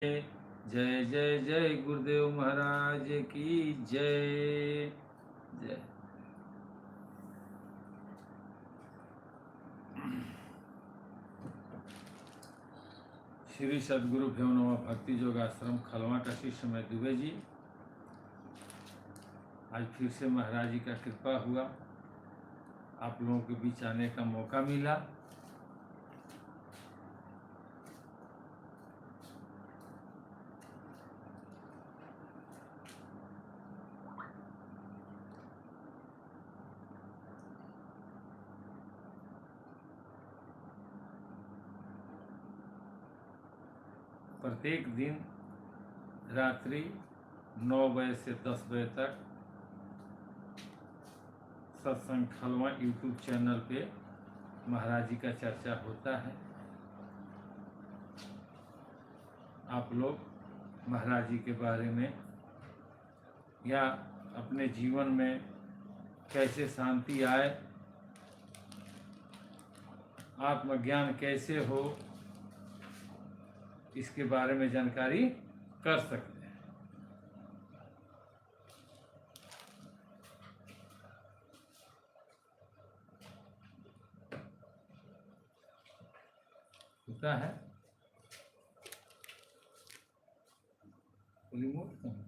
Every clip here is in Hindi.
जय जय जय गुरुदेव महाराज की जय जय। श्री सदगुरु भ्यो नमः भक्ति योगाश्रम खलवा का शिष्य मैं दुबे जी। आज फिर से महाराज जी का कृपा हुआ, आप लोगों के बीच आने का मौका मिला। प्रत्येक दिन रात्रि 9 बजे से 10 बजे तक सत्संग खलवा यूट्यूब चैनल पे महाराज जी का चर्चा होता है। आप लोग महाराज जी के बारे में या अपने जीवन में कैसे शांति आए, आत्मज्ञान कैसे हो, इसके बारे में जानकारी कर सकते हैं। होता है रिमोट कहाँ?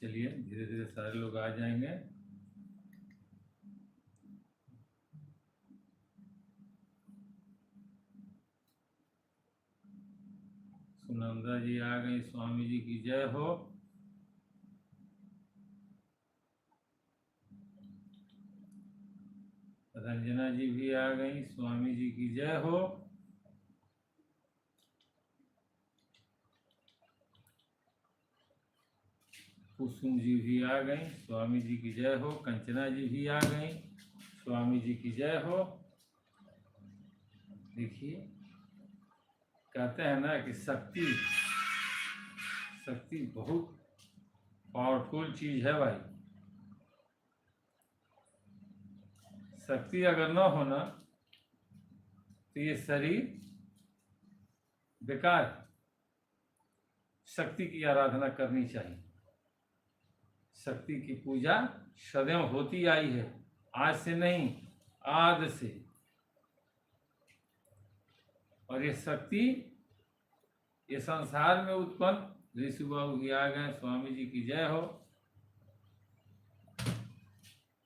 चलिए धीरे धीरे सारे लोग आ जाएंगे। सुनंदा जी आ गई, स्वामी जी की जय हो। रंजना जी भी आ गई, स्वामी जी की जय हो। कुसुम जी भी आ गई, स्वामी जी की जय हो। कंचना जी भी आ गई, स्वामी जी की जय हो। देखिए कहते हैं ना कि शक्ति बहुत पावरफुल चीज है भाई। शक्ति अगर न हो ना तो ये शरीर बेकार है। शक्ति की आराधना करनी चाहिए। शक्ति की पूजा सदैव होती आई है, आज से नहीं, आदि से। और ये शक्ति ये संसार में उत्पन्न, ऋषि बाबू भी आ गए, स्वामी जी की जय हो।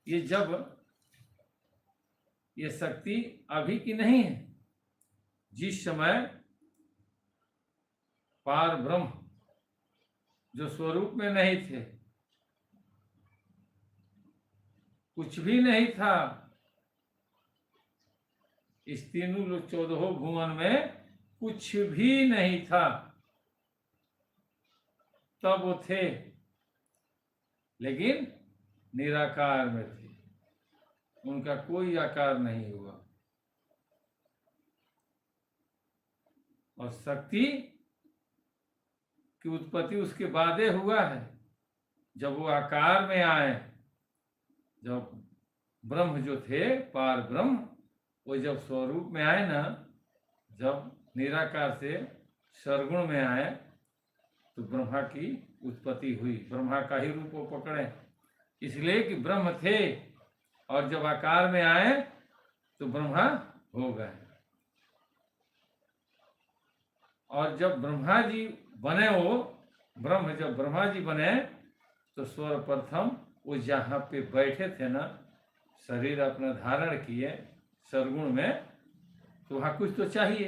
ये जब ये शक्ति अभी की नहीं है, जिस समय पार ब्रह्म जो स्वरूप में नहीं थे, कुछ भी नहीं था, इस तीनों 14 भुवन में कुछ भी नहीं था, तब वो थे, लेकिन निराकार में थे, उनका कोई आकार नहीं हुआ। और शक्ति की उत्पत्ति उसके बाद हुआ है, जब वो आकार में आए। जब ब्रह्म जो थे, पार ब्रह्म, वो जब स्वरूप में आए ना, जब निराकार से सरगुण में आए, तो ब्रह्मा की उत्पत्ति हुई। ब्रह्मा का ही रूप वो पकड़े, इसलिए कि ब्रह्म थे, और जब आकार में आए तो ब्रह्मा हो गए। और जब ब्रह्मा जी बने, वो ब्रह्म जब ब्रह्मा जी बने, तो सर्वप्रथम वो जहाँ पे बैठे थे ना, शरीर अपना धारण किए सरगुण में, तो वहाँ कुछ तो चाहिए।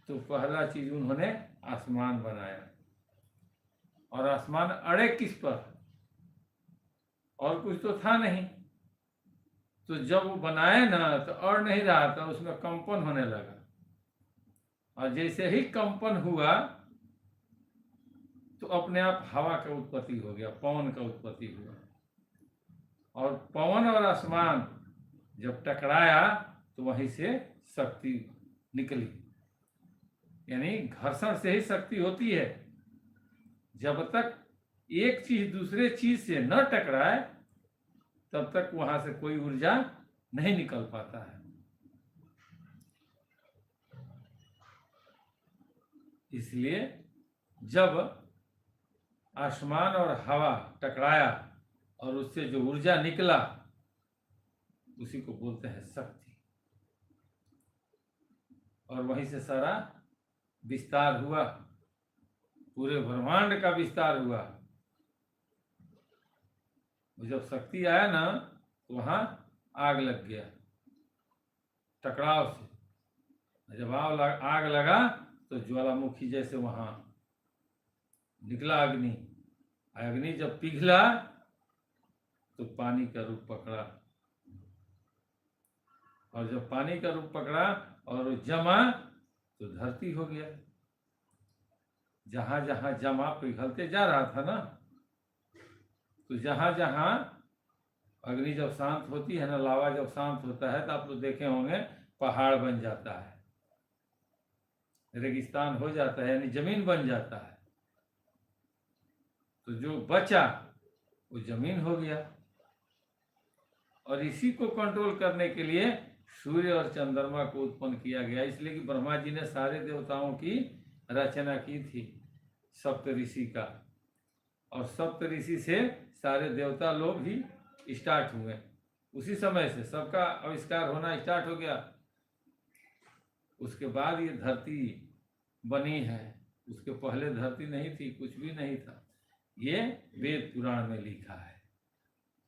तो पहला चीज उन्होंने आसमान बनाया। और आसमान अड़े किस पर? और कुछ तो था नहीं। तो जब वो बनाए ना, तो अड़ नहीं रहा था, उसमें कंपन होने लगा। और जैसे ही कंपन हुआ, तो अपने आप हवा का उत्पत्ति हो गया, पवन का उत्पत्ति हुआ। और पवन और आसमान जब टकराया, तो वहीं से शक्ति निकली। यानी घर्षण से ही शक्ति होती है। जब तक एक चीज दूसरे चीज से न टकराए तब तक वहां से कोई ऊर्जा नहीं निकल पाता है। इसलिए जब आसमान और हवा टकराया और उससे जो ऊर्जा निकला उसी को बोलते हैं शक्ति, और वहीं से सारा विस्तार हुआ, पूरे ब्रह्मांड का विस्तार हुआ। जब शक्ति आया ना तो वहां आग लग गया टकराव से। जब आग लगा तो ज्वालामुखी जैसे वहां निकला अग्नि। अग्नि जब पिघला तो पानी का रूप पकड़ा, और जब पानी का रूप पकड़ा और जमा तो धरती हो गया। जहां जहां जमा पिघलते जा रहा था ना, तो जहां जहां अग्नि जब शांत होती है ना, लावा जब शांत होता है तो आप लोग देखे होंगे पहाड़ बन जाता है, रेगिस्तान हो जाता है, यानी जमीन बन जाता है। तो जो बचा वो जमीन हो गया। और इसी को कंट्रोल करने के लिए सूर्य और चंद्रमा को उत्पन्न किया गया, इसलिए कि ब्रह्मा जी ने सारे देवताओं की रचना की थी, सप्त ऋषि का, और सप्त ऋषि से सारे देवता लोग भी स्टार्ट हुए। उसी समय से सबका आविष्कार होना स्टार्ट हो गया। उसके बाद ये धरती बनी है, उसके पहले धरती नहीं थी, कुछ भी नहीं था। ये वेद पुराण में लिखा है।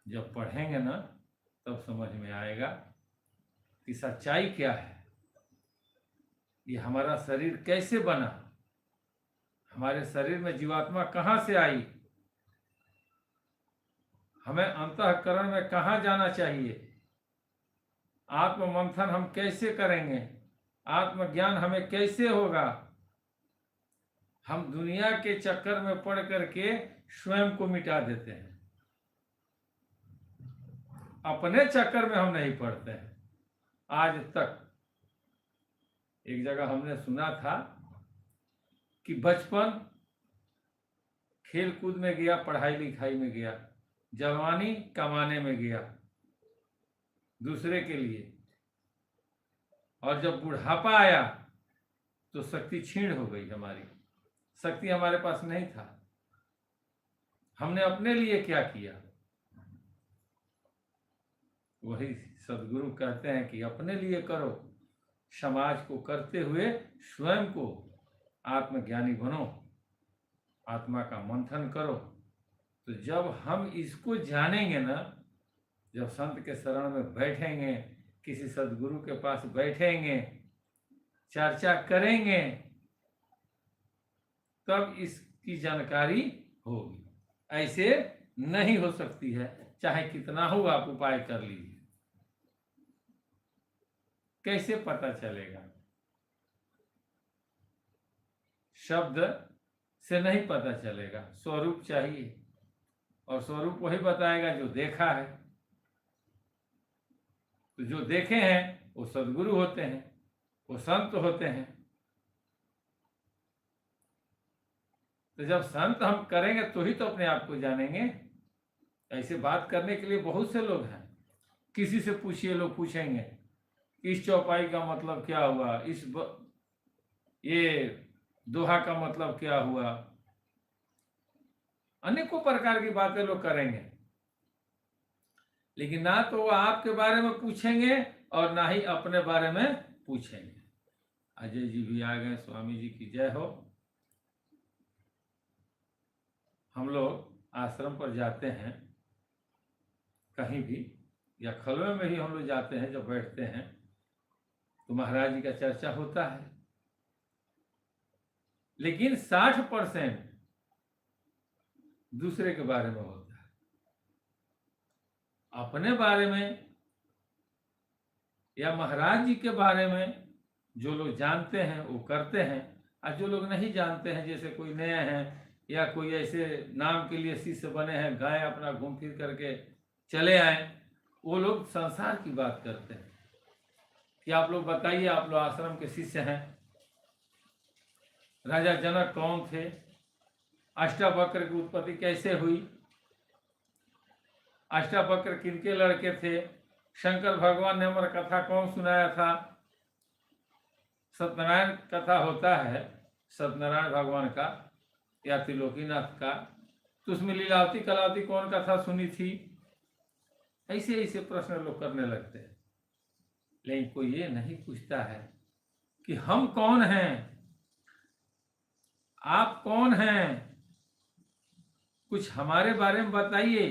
जब पढ़ेंगे ना तब समझ में आएगा कि सच्चाई क्या है, ये हमारा शरीर कैसे बना, हमारे शरीर में जीवात्मा कहाँ से आई, हमें अंतःकरण में कहाँ जाना चाहिए, आत्म मंथन हम कैसे करेंगे, आत्मज्ञान हमें कैसे होगा। हम दुनिया के चक्कर में पड़ करके स्वयं को मिटा देते हैं, अपने चक्कर में हम नहीं पड़ते हैं। आज तक एक जगह हमने सुना था कि बचपन खेल कूद में गया, पढ़ाई लिखाई में गया, जवानी कमाने में गया दूसरे के लिए, और जब बुढ़ापा आया तो शक्ति क्षीण हो गई, हमारी शक्ति हमारे पास नहीं था। हमने अपने लिए क्या किया? वही सदगुरु कहते हैं कि अपने लिए करो, समाज को करते हुए स्वयं को आत्मज्ञानी बनो, आत्मा का मंथन करो। तो जब हम इसको जानेंगे ना, जब संत के शरण में बैठेंगे, किसी सदगुरु के पास बैठेंगे, चर्चा करेंगे, तब इसकी जानकारी होगी। ऐसे नहीं हो सकती है, चाहे कितना हो आप उपाय कर लीजिए, कैसे पता चलेगा? शब्द से नहीं पता चलेगा, स्वरूप चाहिए, और स्वरूप वही बताएगा जो देखा है। तो जो देखे हैं वो सदगुरु होते हैं, वो संत होते हैं। तो जब संत हम करेंगे तो ही तो अपने आप को जानेंगे। ऐसे बात करने के लिए बहुत से लोग हैं, किसी से पूछिए, लोग पूछेंगे इस चौपाई का मतलब क्या हुआ, ये दोहा का मतलब क्या हुआ, अनेकों प्रकार की बातें लोग करेंगे, लेकिन ना तो वो आपके बारे में पूछेंगे और ना ही अपने बारे में पूछेंगे। अजय जी भी आ गए, स्वामी जी की जय हो। हम लोग आश्रम पर जाते हैं कहीं भी, या खलवे में ही हम लोग जाते हैं, जब बैठते हैं तो महाराज जी का चर्चा होता है, लेकिन 60% दूसरे के बारे में होता है। अपने बारे में या महाराज जी के बारे में जो लोग जानते हैं वो करते हैं, और जो लोग नहीं जानते हैं, जैसे कोई नया है या कोई ऐसे नाम के लिए शिष्य बने हैं, गए अपना घूम फिर करके चले आए, वो लोग संसार की बात करते हैं कि आप लोग बताइए, आप लोग आश्रम के शिष्य हैं, राजा जनक कौन थे, अष्टावक्र की उत्पत्ति कैसे हुई, अष्टावक्र किनके लड़के थे, शंकर भगवान ने हमारा कथा कौन सुनाया था। सत्यनारायण कथा होता है सत्यनारायण भगवान का या त्रिलोकीनाथ का, तो उसमें लीलावती कलावती कौन कथा सुनी थी। ऐसे ऐसे प्रश्न लोग करने लगते हैं, लेकिन कोई ये नहीं पूछता है कि हम कौन हैं, आप कौन हैं, कुछ हमारे बारे में बताइए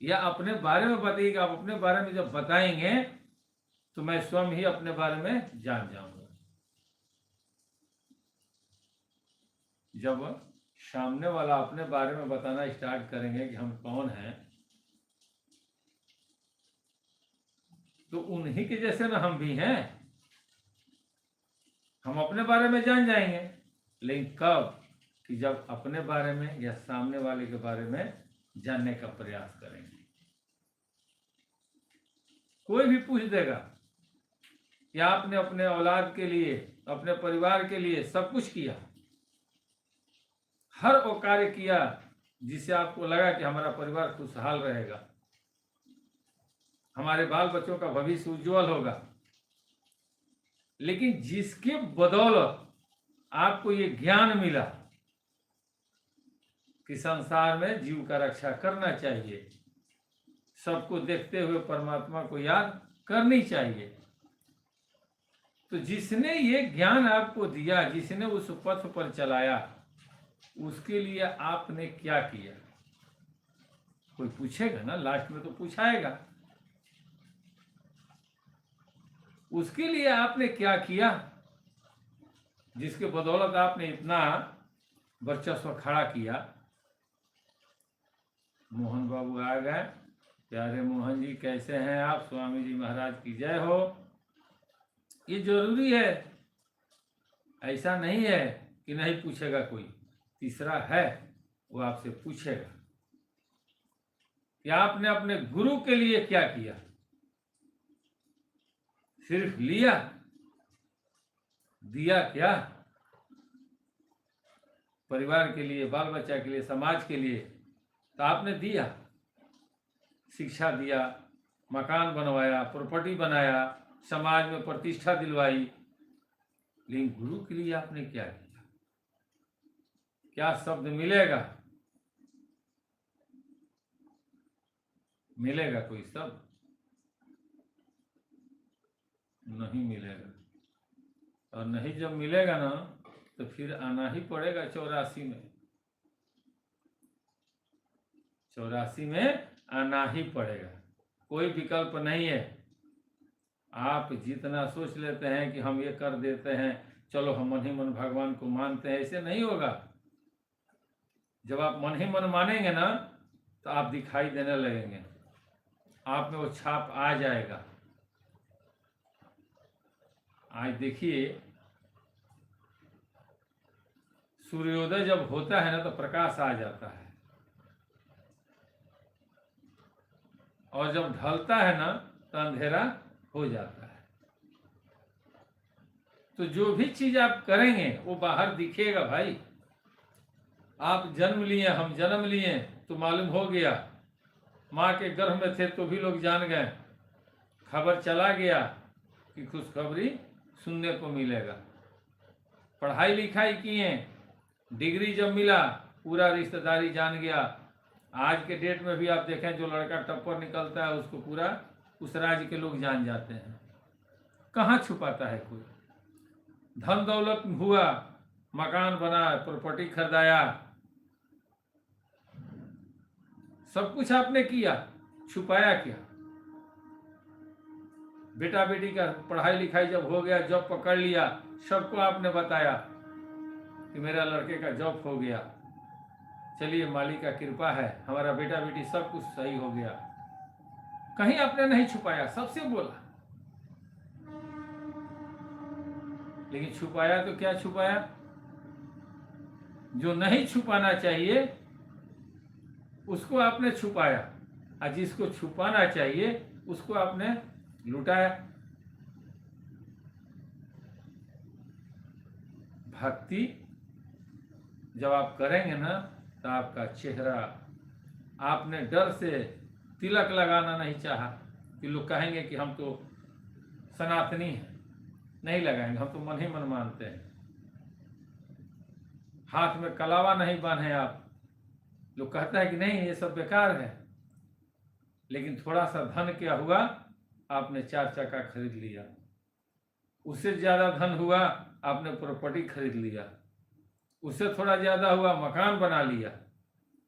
या अपने बारे में बताइए। आप अपने बारे में जब बताएंगे तो मैं स्वयं ही अपने बारे में जान जाऊंगा। जब सामने वाला अपने बारे में बताना स्टार्ट करेंगे कि हम कौन हैं, तो उन्हीं के जैसे ना हम भी हैं, हम अपने बारे में जान जाएंगे। लेकिन कब, कि जब अपने बारे में या सामने वाले के बारे में जानने का प्रयास करेंगे। कोई भी पूछ देगा कि आपने अपने औलाद के लिए, अपने परिवार के लिए सब कुछ किया, हर वो कार्य किया जिससे आपको लगा कि हमारा परिवार खुशहाल रहेगा, हमारे बाल बच्चों का भविष्य उज्जवल होगा, लेकिन जिसके बदौलत आपको ये ज्ञान मिला कि संसार में जीव का रक्षा करना चाहिए, सबको देखते हुए परमात्मा को याद करनी चाहिए, तो जिसने ये ज्ञान आपको दिया, जिसने उस पथ पर चलाया, उसके लिए आपने क्या किया। कोई पूछेगा ना, लास्ट में तो पूछाएगा, उसके लिए आपने क्या किया जिसके बदौलत आपने इतना वर्चस्व खड़ा किया। मोहन बाबू आ गए, प्यारे मोहन जी कैसे हैं आप, स्वामी जी महाराज की जय हो। ये जरूरी है, ऐसा नहीं है कि नहीं पूछेगा कोई, तीसरा है वो आपसे पूछेगा कि आपने अपने गुरु के लिए क्या किया। सिर्फ लिया, दिया क्या? परिवार के लिए, बाल बच्चा के लिए, समाज के लिए तो आपने दिया, शिक्षा दिया, मकान बनवाया, प्रॉपर्टी बनाया, समाज में प्रतिष्ठा दिलवाई, लेकिन गुरु के लिए आपने क्या किया? क्या शब्द मिलेगा? मिलेगा कोई शब्द? नहीं मिलेगा। और नहीं जब मिलेगा ना, तो फिर आना ही पड़ेगा 84 में। 84 में आना ही पड़ेगा, कोई विकल्प नहीं है। आप जितना सोच लेते हैं कि हम ये कर देते हैं, चलो हम मन ही मन भगवान को मानते हैं, ऐसे नहीं होगा। जब आप मन ही मन मानेंगे ना, तो आप दिखाई देने लगेंगे, आप में वो छाप आ जाएगा। आज देखिए, सूर्योदय जब होता है ना, तो प्रकाश आ जाता है, और जब ढलता है ना, तो अंधेरा हो जाता है। तो जो भी चीज आप करेंगे वो बाहर दिखेगा भाई। आप जन्म लिए, हम जन्म लिए तो मालूम हो गया, माँ के गर्भ में थे तो भी लोग जान गए, खबर चला गया कि खुशखबरी सुनने को मिलेगा। पढ़ाई लिखाई किए, डिग्री जब मिला, पूरा रिश्तेदारी जान गया। आज के डेट में भी आप देखें, जो लड़का टप्पर निकलता है उसको पूरा उस राज्य के लोग जान जाते हैं। कहाँ छुपाता है कोई? धन दौलत हुआ, मकान बना, प्रॉपर्टी खरीदाया, सब कुछ आपने किया, छुपाया क्या? बेटा बेटी का पढ़ाई लिखाई जब हो गया, जॉब पकड़ लिया, सबको आपने बताया कि मेरा लड़के का जॉब हो गया, चलिए मालिक का कृपा है, हमारा बेटा बेटी सब कुछ सही हो गया। कहीं आपने नहीं छुपाया, सबसे बोला। लेकिन छुपाया तो क्या छुपाया? जो नहीं छुपाना चाहिए उसको आपने छुपाया, और जिसको छुपाना चाहिए उसको आपने लुटाया। भक्ति जब आप करेंगे ना, तो आपका चेहरा, आपने डर से तिलक लगाना नहीं चाहा कि लोग कहेंगे कि हम तो सनातनी हैं, नहीं लगाएंगे, हम तो मन ही मन मानते हैं। हाथ में कलावा नहीं बांधे आप, लोग कहता है कि नहीं ये सब बेकार है, लेकिन थोड़ा सा धन क्या हुआ, आपने 4 चक्का खरीद लिया, उससे ज्यादा धन हुआ आपने प्रॉपर्टी खरीद लिया, उससे थोड़ा ज्यादा हुआ मकान बना लिया।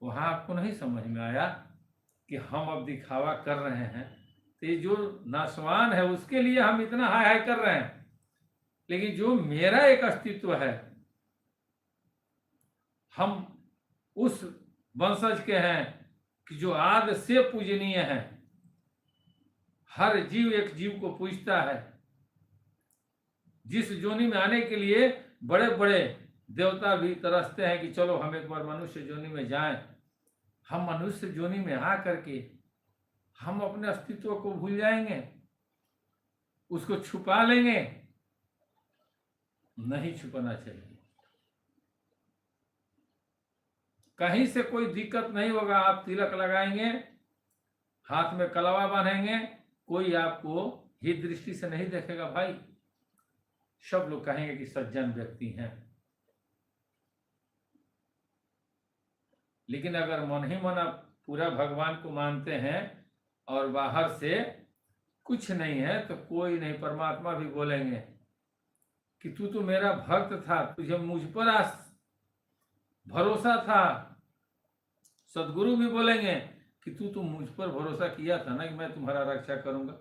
वहां आपको नहीं समझ में आया कि हम अब दिखावा कर रहे हैं, तो ये जो नासवान है उसके लिए हम इतना हाय हाय कर रहे हैं, लेकिन जो मेरा एक अस्तित्व है, हम उस वंशज के हैं कि जो आदि से पूजनीय है, हर जीव एक जीव को पूजता है। जिस जोनी में आने के लिए बड़े बड़े देवता भी तरसते हैं कि चलो हम एक बार मनुष्य जोनी में जाएं, हम मनुष्य जोनी में आ करके हम अपने अस्तित्व को भूल जाएंगे, उसको छुपा लेंगे। नहीं छुपाना चाहिए। कहीं से कोई दिक्कत नहीं होगा, आप तिलक लगाएंगे, हाथ में कलावा बांधेंगे, कोई आपको ही दृष्टि से नहीं देखेगा भाई, सब लोग कहेंगे कि सज्जन व्यक्ति हैं। लेकिन अगर मन ही मन आप पूरा भगवान को मानते हैं और बाहर से कुछ नहीं है, तो कोई नहीं, परमात्मा भी बोलेंगे कि तू तो मेरा भक्त था, तुझे मुझ पर भरोसा था। सदगुरु भी बोलेंगे कि तू तो मुझ पर भरोसा किया था ना कि मैं तुम्हारा रक्षा करूंगा,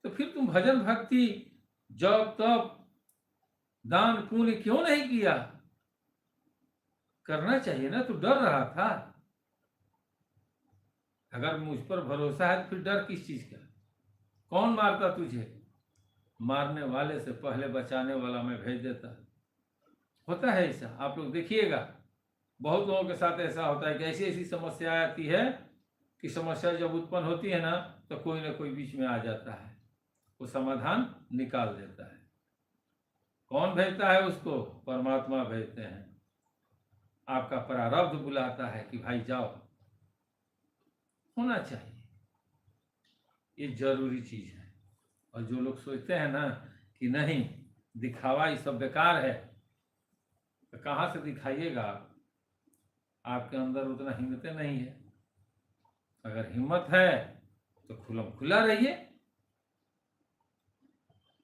तो फिर तुम भजन भक्ति जप तप दान पुण्य क्यों नहीं किया? करना चाहिए ना, तू डर रहा था। अगर मुझ पर भरोसा है तो फिर डर किस चीज का? कौन मारता तुझे? मारने वाले से पहले बचाने वाला मैं भेज देता। होता है ऐसा, आप लोग देखिएगा, बहुत लोगों के साथ ऐसा होता है कि ऐसी ऐसी समस्या आती है कि समस्या जब उत्पन्न होती है ना, तो कोई ना कोई बीच में आ जाता है, वो समाधान निकाल देता है। कौन भेजता है उसको? परमात्मा भेजते हैं। आपका प्रारब्ध बुलाता है कि भाई जाओ। होना चाहिए, ये जरूरी चीज है। और जो लोग सोचते हैं ना कि नहीं दिखावा ये सब बेकार है, तो कहाँ से दिखाइएगा आप? आपके अंदर उतना हिम्मत नहीं है। अगर हिम्मत है तो खुलम खुला रहिए।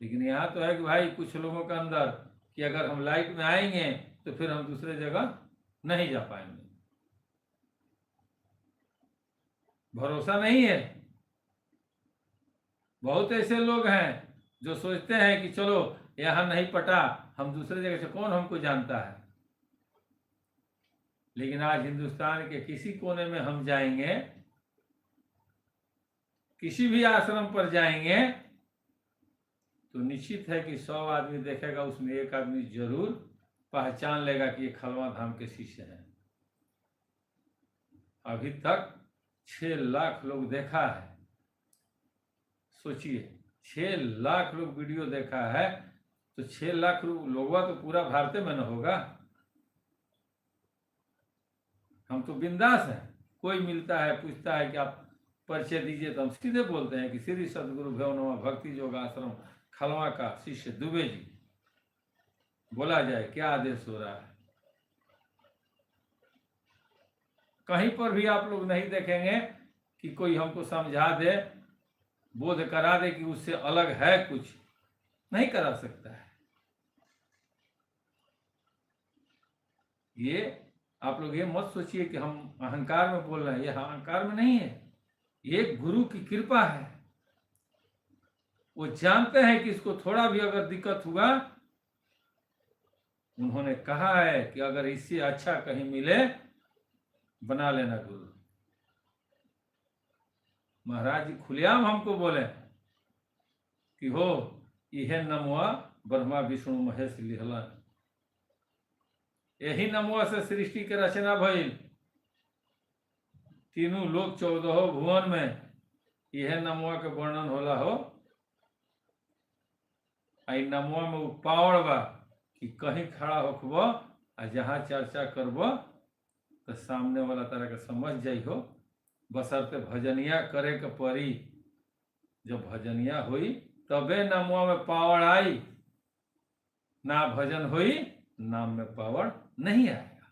लेकिन यहाँ तो है कि भाई कुछ लोगों के अंदर कि अगर हम लाइट में आएंगे तो फिर हम दूसरे जगह नहीं जा पाएंगे, भरोसा नहीं है। बहुत ऐसे लोग हैं जो सोचते हैं कि चलो यहाँ नहीं पटा, हम दूसरे जगह से, कौन हमको जानता है। लेकिन आज हिंदुस्तान के किसी कोने में हम जाएंगे, किसी भी आश्रम पर जाएंगे, तो निश्चित है कि 100 आदमी देखेगा, उसमें एक आदमी जरूर पहचान लेगा कि ये खलवा धाम के शिष्य हैं। अभी तक 6 लाख लोग देखा है। सोचिए, 6 लाख लोग वीडियो देखा है, तो 6 लाख लोगों तो पूरा भारत में न होगा। हम तो बिंदास हैं, कोई मिलता है पूछता है कि आप परिचय दीजिए, तो हम सीधे बोलते हैं कि श्री सदगुरु भैरवनाथ भक्ति योग आश्रम खलवा का शिष्य दुबे जी। बोला जाए क्या आदेश हो रहा है। कहीं पर भी आप लोग नहीं देखेंगे कि कोई हमको समझा दे, बोध करा दे कि उससे अलग है कुछ, नहीं करा सकता है। ये आप लोग ये मत सोचिए कि हम अहंकार में बोल रहे हैं, ये अहंकार में नहीं है, ये गुरु की कृपा है। वो जानते हैं कि इसको थोड़ा भी अगर दिक्कत हुआ, उन्होंने कहा है कि अगर इससे अच्छा कहीं मिले बना लेना गुरु। महाराज जी खुलेआम हमको बोले कि हो यह नमुआ ब्रह्मा विष्णु महेश लिहला, यही नमुआ से सृष्टि के रचना भइल, तीनों लोक 14 भुवन में यह नमुआ के वर्णन होला हो। आई नमुआ में पावड़ बा कि कहीं खड़ा होखबो आ जहाँ चर्चा करबो तो सामने वाला तरह के समझ जाइ हो, बसरते भजनिया करे के परी। जब भजनिया हुई तबे नमुआ में पावर आई, ना भजन हुई नाम में पावर नहीं आएगा।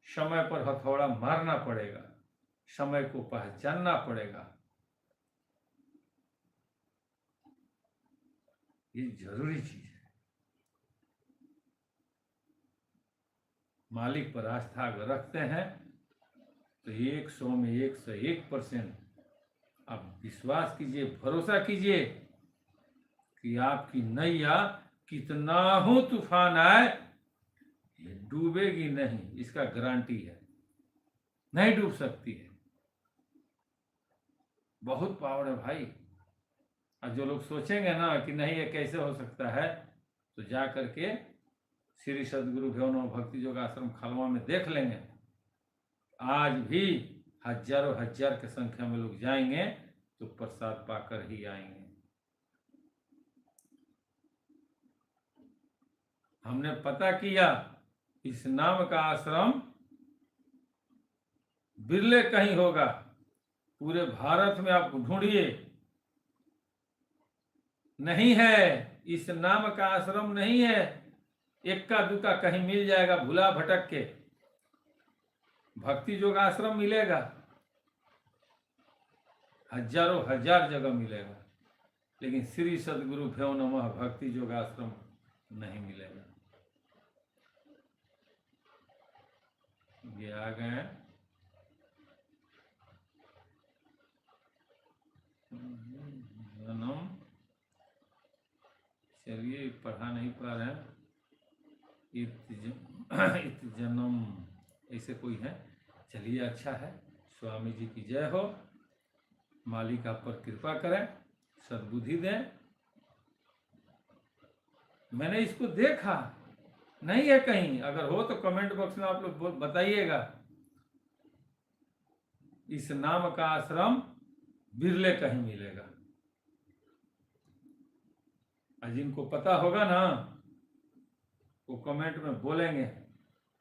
समय पर हथौड़ा मारना पड़ेगा, समय को पहचानना पड़ेगा, ये जरूरी चीज है। मालिक पर आस्था अगर रखते हैं तो 100 में 101% आप विश्वास कीजिए, भरोसा कीजिए कि आपकी नैया कितना हो तूफान आए ये डूबेगी नहीं, इसका गारंटी है, नहीं डूब सकती है। बहुत पावर है भाई। और जो लोग सोचेंगे ना कि नहीं ये कैसे हो सकता है, तो जा करके श्री सदगुरु भैरव भक्ति योग आश्रम खलवा में देख लेंगे। आज भी हजारों हजार की संख्या में लोग जाएंगे तो प्रसाद पाकर ही आएंगे। हमने पता किया इस नाम का आश्रम बिरले कहीं होगा, पूरे भारत में आप ढूंढिए, नहीं है। इस नाम का आश्रम नहीं है, इक्का दुक्का कहीं मिल जाएगा, भुला भटक के भक्ति योग आश्रम मिलेगा, हजारों हजार जगह मिलेगा, लेकिन श्री सदगुरु भैरव नमः भक्ति योग आश्रम नहीं मिलेगा। ये आ गए जन्म, चलिए पढ़ा नहीं पा रहे हैं, इत जन्म ऐसे कोई है। चलिए अच्छा है, स्वामी जी की जय हो, मालिक आप पर कृपा करें, सद्बुद्धि दें। मैंने इसको देखा नहीं है कहीं, अगर हो तो कमेंट बॉक्स में आप लोग बताइएगा। इस नाम का आश्रम बिरले कहीं मिलेगा, और जिनको पता होगा ना वो कमेंट में बोलेंगे,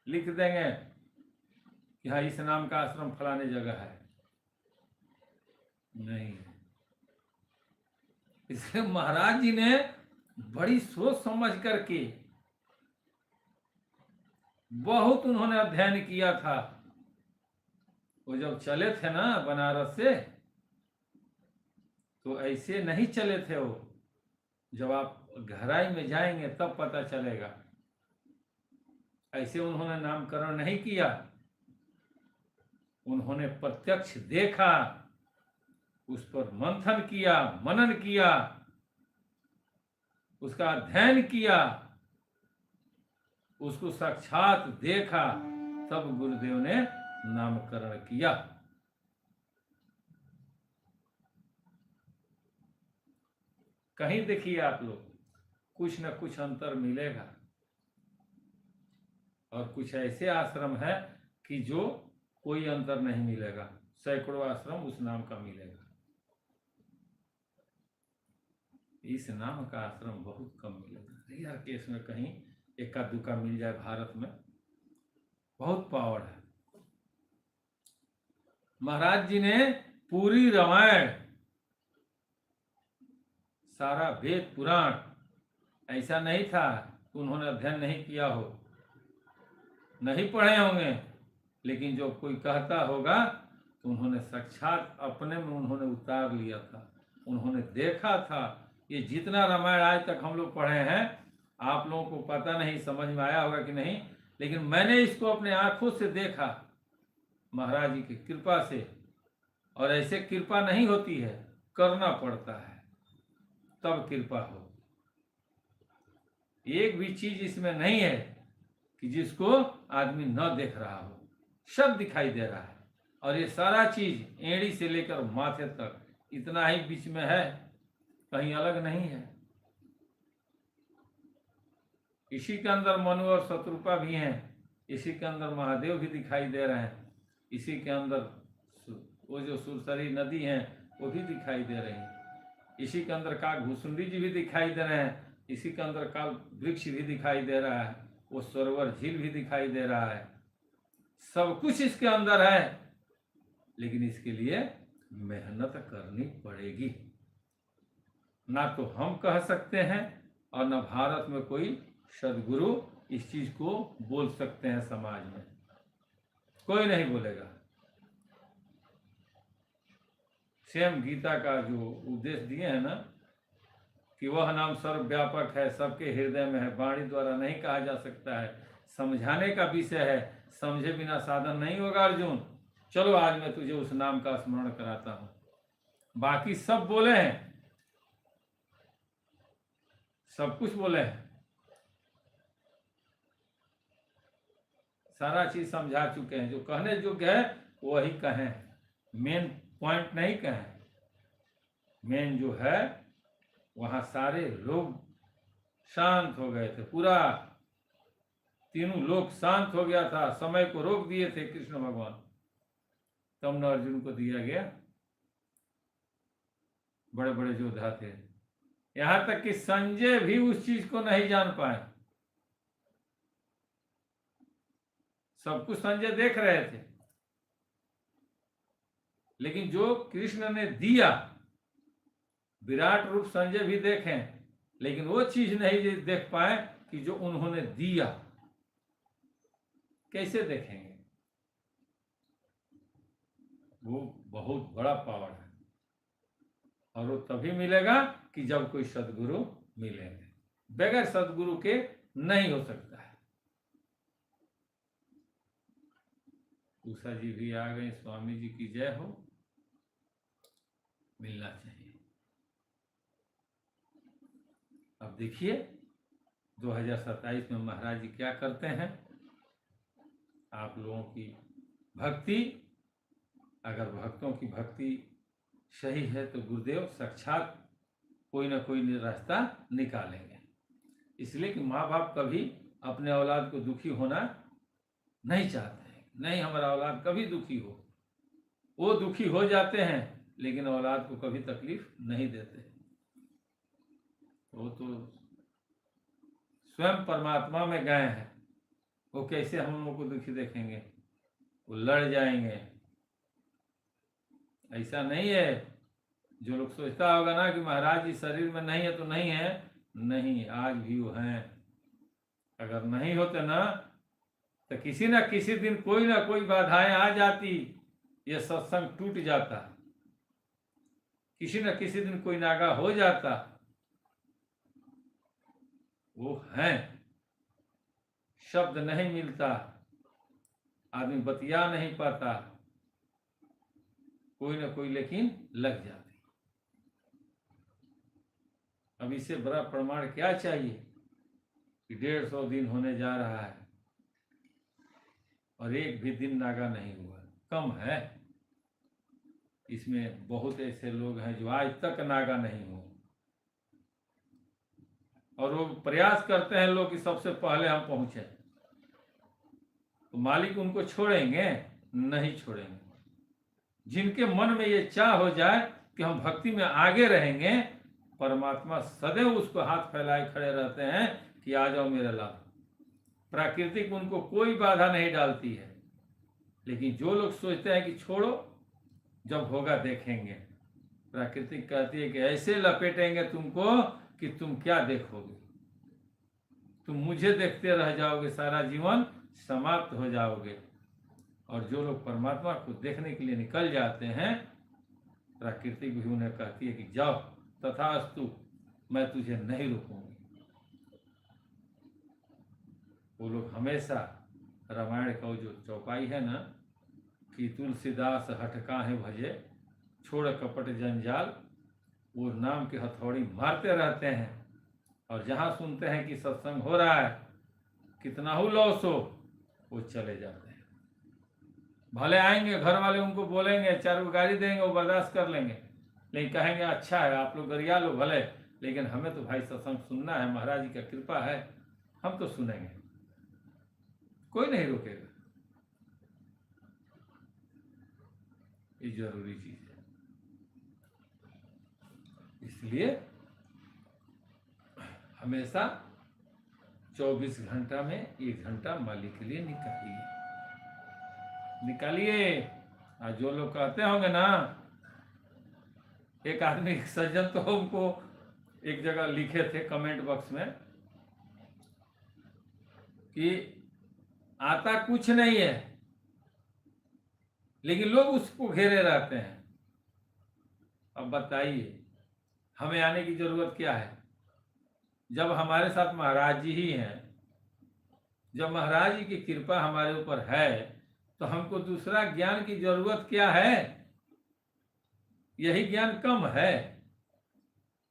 लिख देंगे कि हाँ इस नाम का आश्रम फलाने जगह है। नहीं है, इसलिए महाराज जी ने बड़ी सोच समझ करके बहुत उन्होंने अध्ययन किया था। वो जब चले थे ना बनारस से, तो ऐसे नहीं चले थे वो, जब आप गहराई में जाएंगे तब पता चलेगा। ऐसे उन्होंने नामकरण नहीं किया, उन्होंने प्रत्यक्ष देखा, उस पर मंथन किया, मनन किया, उसका अध्ययन किया, उसको साक्षात देखा, तब गुरुदेव ने नामकरण किया। कहीं देखिए आप लोग, कुछ न कुछ अंतर मिलेगा, और कुछ ऐसे आश्रम है कि जो कोई अंतर नहीं मिलेगा, सैकड़ों आश्रम उस नाम का मिलेगा। इस नाम का आश्रम बहुत कम मिलेगा, रेयर केस में कहीं एका दुका मिल जाए भारत में। बहुत पावर है। महाराज जी ने पूरी रामायण, सारा वेद पुराण, ऐसा नहीं था उन्होंने अध्ययन नहीं किया हो, नहीं पढ़े होंगे, लेकिन जो कोई कहता होगा तो उन्होंने साक्षात अपने में उन्होंने उतार लिया था, उन्होंने देखा था। ये जितना रामायण आज तक हम लोग पढ़े हैं, आप लोगों को पता नहीं समझ में आया होगा कि नहीं, लेकिन मैंने इसको अपने आंखों से देखा महाराज जी की कृपा से। और ऐसे कृपा नहीं होती है, करना पड़ता है तब कृपा हो। एक भी चीज इसमें नहीं है कि जिसको आदमी न देख रहा हो, सब दिखाई दे रहा है। और ये सारा चीज एड़ी से लेकर माथे तक इतना ही बीच में है, कहीं अलग नहीं है। इसी के अंदर मनु और शत्रुपा भी हैं, इसी के अंदर महादेव भी दिखाई दे रहे हैं, इसी के अंदर वो जो सुरसरी नदी है वो भी दिखाई दे रही है, इसी के अंदर काग भूसुंडी जी भी दिखाई दे रहे हैं, इसी के अंदर काल वृक्ष भी दिखाई दे रहा है, वो सरोवर झील भी दिखाई दे रहा है, सब कुछ इसके अंदर है, लेकिन इसके लिए मेहनत करनी पड़ेगी। ना तो हम कह सकते हैं और न भारत में कोई सदगुरु इस चीज को बोल सकते हैं, समाज में कोई नहीं बोलेगा। स्वयं गीता का जो उपदेश दिए हैं ना कि वह नाम सर्वव्यापक है, सबके हृदय में है, वाणी द्वारा नहीं कहा जा सकता है, समझाने का विषय है, समझे बिना साधन नहीं होगा अर्जुन। चलो आज मैं तुझे उस नाम का स्मरण कराता हूं। बाकी सब बोले हैं, सब कुछ बोले हैं, सारा चीज समझा चुके हैं, जो कहने योग्य है वही कहें, मेन पॉइंट नहीं कहें। मेन जो है वहां सारे लोग शांत हो गए थे, पूरा तीनों लोग शांत हो गया था, समय को रोक दिए थे कृष्ण भगवान, तब न अर्जुन को दिया गया। बड़े बड़े योद्धा थे, यहां तक कि संजय भी उस चीज को नहीं जान पाए। सब कुछ संजय देख रहे थे, लेकिन जो कृष्ण ने दिया, विराट रूप संजय भी देखें, लेकिन वो चीज नहीं देख पाए कि जो उन्होंने दिया। कैसे देखेंगे? वो बहुत बड़ा पावर है, और वो तभी मिलेगा कि जब कोई सदगुरु मिलेंगे, बगैर सदगुरु के नहीं हो सकता है। उषा जी भी आ गए, स्वामी जी की जय हो। मिलना चाहिए। अब देखिए 2027 में महाराज जी क्या करते हैं। आप लोगों की भक्ति, अगर भक्तों की भक्ति सही है तो गुरुदेव साक्षात कोई ना कोई रास्ता निकालेंगे। इसलिए कि माँ बाप कभी अपने औलाद को दुखी होना नहीं चाहते हैं, नहीं हमारा औलाद कभी दुखी हो। वो दुखी हो जाते हैं लेकिन औलाद को कभी तकलीफ नहीं देते। वो तो स्वयं परमात्मा में गए हैं, वो कैसे हम लोग को दुखी देखेंगे? वो लड़ जाएंगे। ऐसा नहीं है, जो लोग सोचता होगा ना कि महाराज जी शरीर में नहीं है तो नहीं है, नहीं, आज भी वो हैं। अगर नहीं होते ना तो किसी न किसी दिन कोई ना कोई बाधाएं आ जाती, ये सत्संग टूट जाता, किसी न किसी दिन कोई नागा हो जाता। वो हैं, शब्द नहीं मिलता, आदमी बतिया नहीं पाता, कोई ना कोई लेकिन लग जाती। अब इससे बड़ा प्रमाण क्या चाहिए कि 150 दिन होने जा रहा है और एक भी दिन नागा नहीं हुआ। कम है, इसमें बहुत ऐसे लोग हैं जो आज तक नागा नहीं हुए, और वो प्रयास करते हैं लोग कि सबसे पहले हम पहुंचे। तो मालिक उनको छोड़ेंगे? नहीं छोड़ेंगे। जिनके मन में ये चाह हो जाए कि हम भक्ति में आगे रहेंगे, परमात्मा सदैव उसको हाथ फैलाए खड़े रहते हैं कि आ जाओ मेरे लाभ। प्राकृतिक उनको कोई बाधा नहीं डालती है। लेकिन जो लोग सोचते हैं कि छोड़ो, जब होगा देखेंगे, प्राकृतिक कहती है कि ऐसे लपेटेंगे तुमको कि तुम क्या देखोगे, तुम मुझे देखते रह जाओगे, सारा जीवन समाप्त हो जाओगे। और जो लोग परमात्मा को देखने के लिए निकल जाते हैं, प्राकृतिक भी उन्हें कहती है कि जाओ तथास्तु, मैं तुझे नहीं रोकूंगी। वो लोग हमेशा, रामायण का जो चौपाई है ना कि तुलसीदास हटका है भजे, छोड़ कपट जंजाल, वो नाम की हथौड़ी मारते रहते हैं। और जहाँ सुनते हैं कि सत्संग हो रहा है, कितना हो लॉस हो, वो चले जाते हैं। भले आएंगे, घर वाले उनको बोलेंगे, 4 गाली देंगे, वो बर्दाश्त कर लेंगे, लेकिन कहेंगे अच्छा है आप लोग गरिया लो भले, लेकिन हमें तो भाई सत्संग सुनना है, महाराज जी का कृपा है, हम तो सुनेंगे, कोई नहीं रोकेगा। ये जरूरी चीज है। इसलिए हमेशा 24 घंटा में 1 घंटा मालिक के लिए निकालिए, निकालिए। आज जो लोग कहते होंगे ना, एक आदमी एक सज्जन तो हमको एक जगह लिखे थे कमेंट बॉक्स में कि आता कुछ नहीं है लेकिन लोग उसको घेरे रहते हैं। अब बताइए हमें आने की जरूरत क्या है? जब हमारे साथ महाराज जी ही हैं, जब महाराज जी की कृपा हमारे ऊपर है, तो हमको दूसरा ज्ञान की जरूरत क्या है? यही ज्ञान कम है।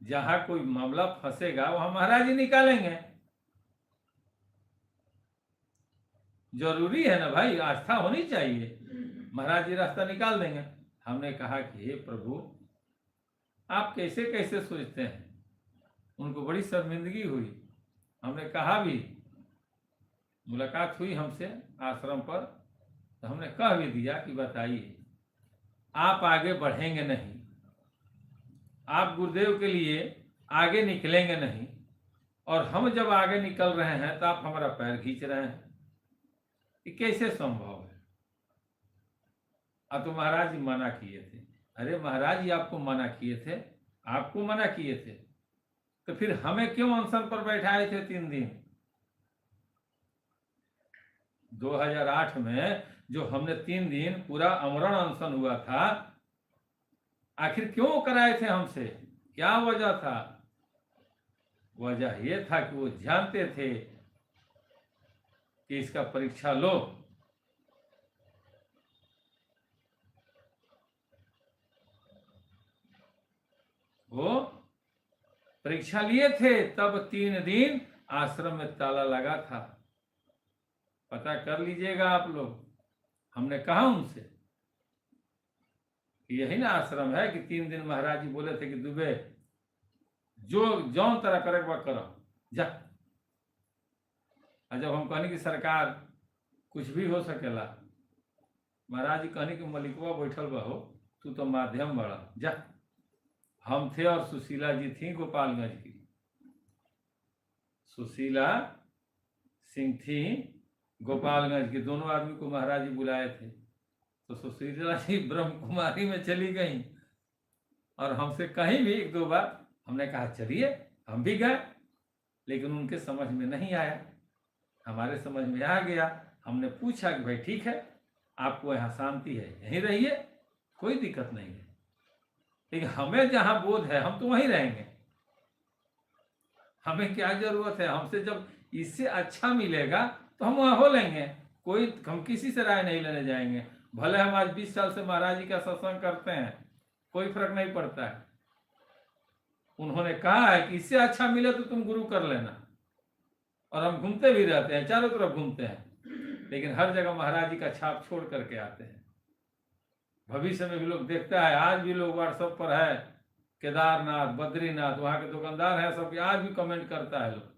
जहां कोई मामला फंसेगा वहां महाराज जी निकालेंगे। जरूरी है ना भाई, आस्था होनी चाहिए। महाराज जी रास्ता निकाल देंगे। हमने कहा कि हे प्रभु, आप कैसे कैसे सोचते हैं? उनको बड़ी शर्मिंदगी हुई। हमने कहा भी, मुलाकात हुई हमसे आश्रम पर, तो हमने कह भी दिया कि बताइए आप आगे बढ़ेंगे नहीं, आप गुरुदेव के लिए आगे निकलेंगे नहीं, और हम जब आगे निकल रहे हैं तो आप हमारा पैर खींच रहे हैं। ये कैसे संभव है? अब तो महाराज जी मना किए थे। अरे महाराज जी आपको मना किए थे, आपको मना किए थे, तो फिर हमें क्यों अनशन पर बैठाए थे 3 दिन? 2008 में जो हमने 3 दिन पूरा आमरण अनशन हुआ था, आखिर क्यों कराए थे हमसे? क्या वजह था? वजह यह था कि वो जानते थे कि इसका परीक्षा लो। वो परीक्षा लिए थे, तब 3 दिन आश्रम में ताला लगा था। पता कर लीजिएगा आप लोग। हमने कहा उनसे कि यही ना आश्रम है कि 3 दिन महाराज जी बोले थे कि दुबे जो जौन तरह करे वह करो जा। और जब हम कहने की सरकार कुछ भी हो सकेला, महाराज जी कहने की मलिकवा बैठल बहो, तू तो माध्यम बड़ा जा। हम थे और सुशीला जी थी गोपालगंज की, सुशीला सिंह थी गोपालगंज की। दोनों आदमी को महाराज जी बुलाए थे, तो सुशीला जी ब्रह्म कुमारी में चली गई और हमसे कहीं भी 1-2 बार हमने कहा चलिए, हम भी गए, लेकिन उनके समझ में नहीं आया। हमारे समझ में आ गया। हमने पूछा कि भाई ठीक है, आपको यहाँ शांति है, यहीं रहिए, कोई दिक्कत नहीं है, लेकिन हमें जहाँ बोध है हम तो वहीं रहेंगे। हमें क्या जरूरत है? हमसे जब इससे अच्छा मिलेगा तो हम वहाँ हो लेंगे। कोई हम किसी से राय नहीं लेने जाएंगे। भले हम आज 20 साल से महाराज जी का सत्संग करते हैं, कोई फर्क नहीं पड़ता है। उन्होंने कहा है कि इससे अच्छा मिले तो तुम गुरु कर लेना, और हम घूमते भी रहते हैं, चारों तरफ घूमते हैं, लेकिन हर जगह महाराज जी का छाप छोड़ करके आते हैं। भविष्य में भी लोग देखता है, आज भी लोग व्हाट्सएप पर है केदारनाथ बद्रीनाथ, वहां के दुकानदार हैं सबके, आज भी कमेंट करता है लोग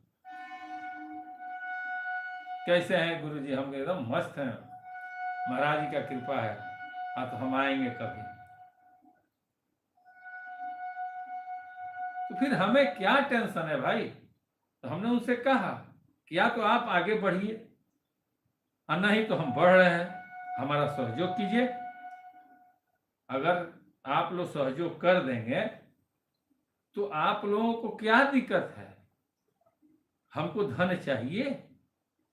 कैसे हैं गुरु जी? हम एकदम मस्त हैं, महाराज जी का कृपा है। हाँ तो हम आएंगे कभी। तो फिर हमें क्या टेंशन है भाई? तो हमने उनसे कहा कि या तो आप आगे बढ़िए और नहीं तो हम बढ़ रहे हैं, हमारा सहयोग कीजिए। अगर आप लोग सहयोग कर देंगे तो आप लोगों को क्या दिक्कत है? हमको धन चाहिए।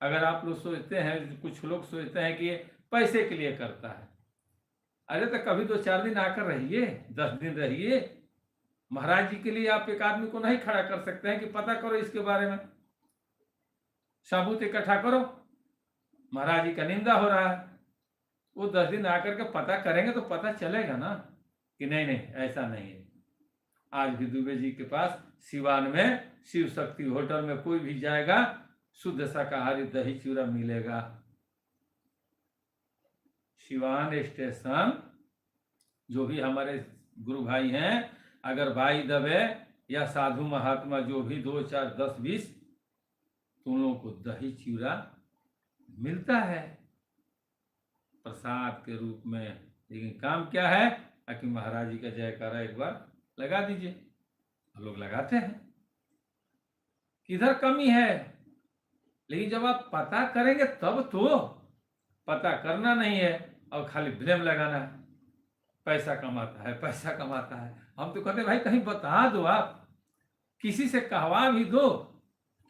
अगर आप लोग सोचते हैं, कुछ लोग सोचते हैं कि ये पैसे के लिए करता है, अरे तो कभी 2-4 दिन आकर रहिए, 10 दिन रहिए। महाराज जी के लिए आप एक आदमी को नहीं खड़ा कर सकते हैं कि पता करो इसके बारे में, सबूत इकट्ठा करो, महाराज जी का निंदा हो रहा है। वो 10 दिन आकर के पता करेंगे तो पता चलेगा ना कि नहीं नहीं ऐसा नहीं है। आज भी दुबे जी के पास सिवान में शिव शक्ति होटल में कोई भी जाएगा, शुद्ध शाकाहारी दही चूरा मिलेगा। सिवान स्टेशन जो भी हमारे गुरु भाई हैं, अगर भाई दबे या साधु महात्मा जो भी 2, 4, 10, 20, तो उन लोगों को दही चूरा मिलता है प्रसाद के रूप में। लेकिन काम क्या है कि महाराज जी का जयकारा एक बार लगा दीजिए। लोग लगाते हैं। किधर कमी है? लेकिन जब आप पता करेंगे तब तो, पता करना नहीं है और खाली ब्लेम लगाना है, पैसा कमाता है पैसा कमाता है। हम तो कहते भाई कहीं बता दो, आप किसी से कहवा भी दो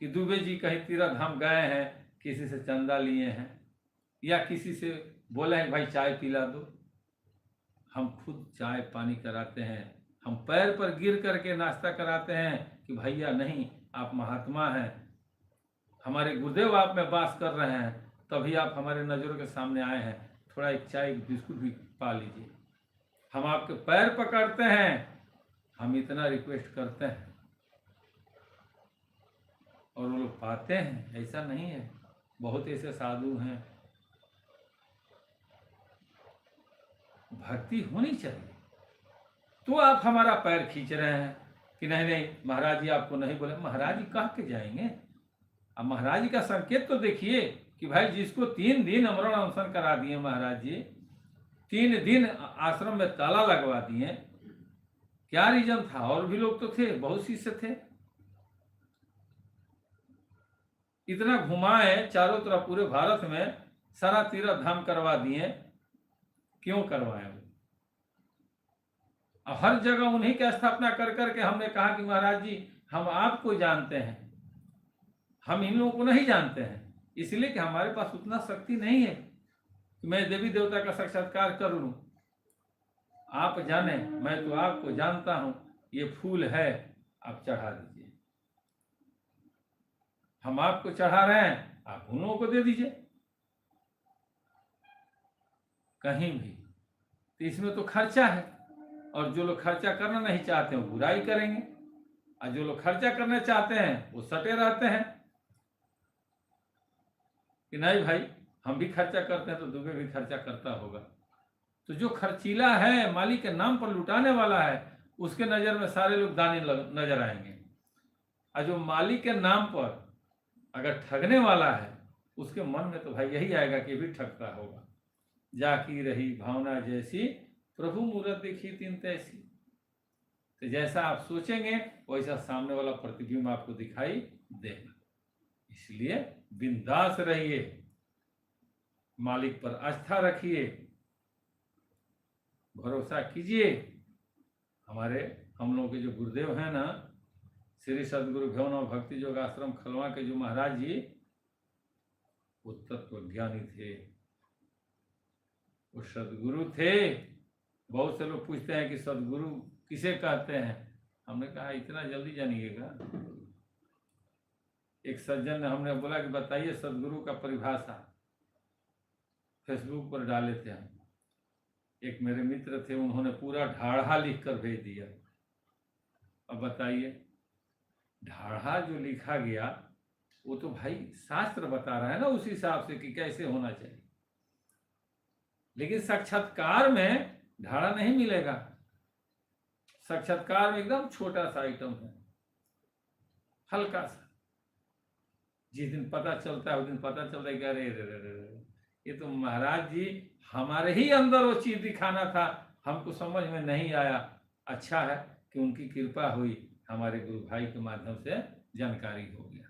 कि दुबे जी कहीं तीर्थ धाम गए हैं, किसी से चंदा लिए हैं, या किसी से बोले हैं भाई चाय पिला दो। हम खुद चाय पानी कराते हैं, हम पैर पर गिर करके नाश्ता कराते हैं कि भैया नहीं, आप महात्मा हैं, हमारे गुरुदेव आप में वास कर रहे हैं, तभी आप हमारे नज़रों के सामने आए हैं, थोड़ा एक चाय एक बिस्कुट भी पा लीजिए। हम आपके पैर पकड़ते हैं, हम इतना रिक्वेस्ट करते हैं और वो लोग पाते हैं, ऐसा नहीं है। बहुत ऐसे साधु हैं। भक्ति होनी चाहिए। तो आप हमारा पैर खींच रहे हैं कि नहीं नहीं महाराज जी आपको नहीं बोले। महाराज जी कह के जाएंगे। अब महाराज जी का संकेत तो देखिए कि भाई जिसको 3 दिन अमरण अनशन करा दिए महाराज जी, 3 दिन आश्रम में ताला लगवा दिए, क्या रीजन था? और भी लोग तो थे, बहुत शिष्य थे। इतना घुमाए चारों तरफ पूरे भारत में, सारा तीर्थ धाम करवा दिए, क्यों करवाए? हर जगह उन्हीं की स्थापना कर करके हमने कहा कि महाराज जी हम आपको जानते हैं, हम इन लोगों को नहीं जानते हैं, इसलिए कि हमारे पास उतना शक्ति नहीं है कि मैं देवी देवता का साक्षात्कार कर लूं। आप जाने, मैं तो आपको जानता हूं, ये फूल है, आप चढ़ा दीजिए। हम आपको चढ़ा रहे हैं, आप उन लोगों को दे दीजिए। कहीं भी तो इसमें तो खर्चा है, और जो लोग खर्चा करना नहीं चाहते हैं वो बुराई करेंगे, और जो लोग खर्चा करना चाहते हैं वो सटे रहते हैं कि नहीं भाई हम भी खर्चा करते हैं तो दुबे भी खर्चा करता होगा। तो जो खर्चीला है, मालिक के नाम पर लुटाने वाला है, उसके नज़र में सारे लोग दानी नजर आएंगे। और जो मालिक के नाम पर अगर ठगने वाला है, उसके मन में तो भाई यही आएगा कि भी ठगता होगा। जाकी रही भावना जैसी, प्रभु मूरत देखी तीन तैसी। तो जैसा आप सोचेंगे वैसा सामने वाला प्रतिबिंब आपको दिखाई देगा। इसलिए बिंदास रहिए, मालिक पर आस्था रखिए, भरोसा कीजिए। हम लोगों के जो गुरुदेव हैं ना, श्री सदगुरु भवन भक्ति योग आश्रम खलवा के जो महाराज जी, वो तत्व ज्ञानी थे, वो सदगुरु थे। बहुत से लोग पूछते हैं कि सदगुरु किसे कहते हैं? हमने कहा इतना जल्दी जानिएगा? एक सज्जन ने हमने बोला कि बताइए सदगुरु का परिभाषा। फेसबुक पर डाले थे हम, एक मेरे मित्र थे, उन्होंने पूरा ढाढ़ा लिख कर भेज दिया। अब बताइए, ढाढ़ा जो लिखा गया वो तो भाई शास्त्र बता रहा है ना उस हिसाब से कि कैसे होना चाहिए, लेकिन साक्षात्कार में ढाढ़ा नहीं मिलेगा। साक्षात्कार में एकदम छोटा सा आइटम है, हल्का सा। जिस दिन पता चलता है उस दिन पता चलता है कि अरे ये तो महाराज जी हमारे ही अंदर वो चीज दिखाना था, हमको समझ में नहीं आया। अच्छा है कि उनकी कृपा हुई, हमारे गुरु भाई के माध्यम से जानकारी हो गया।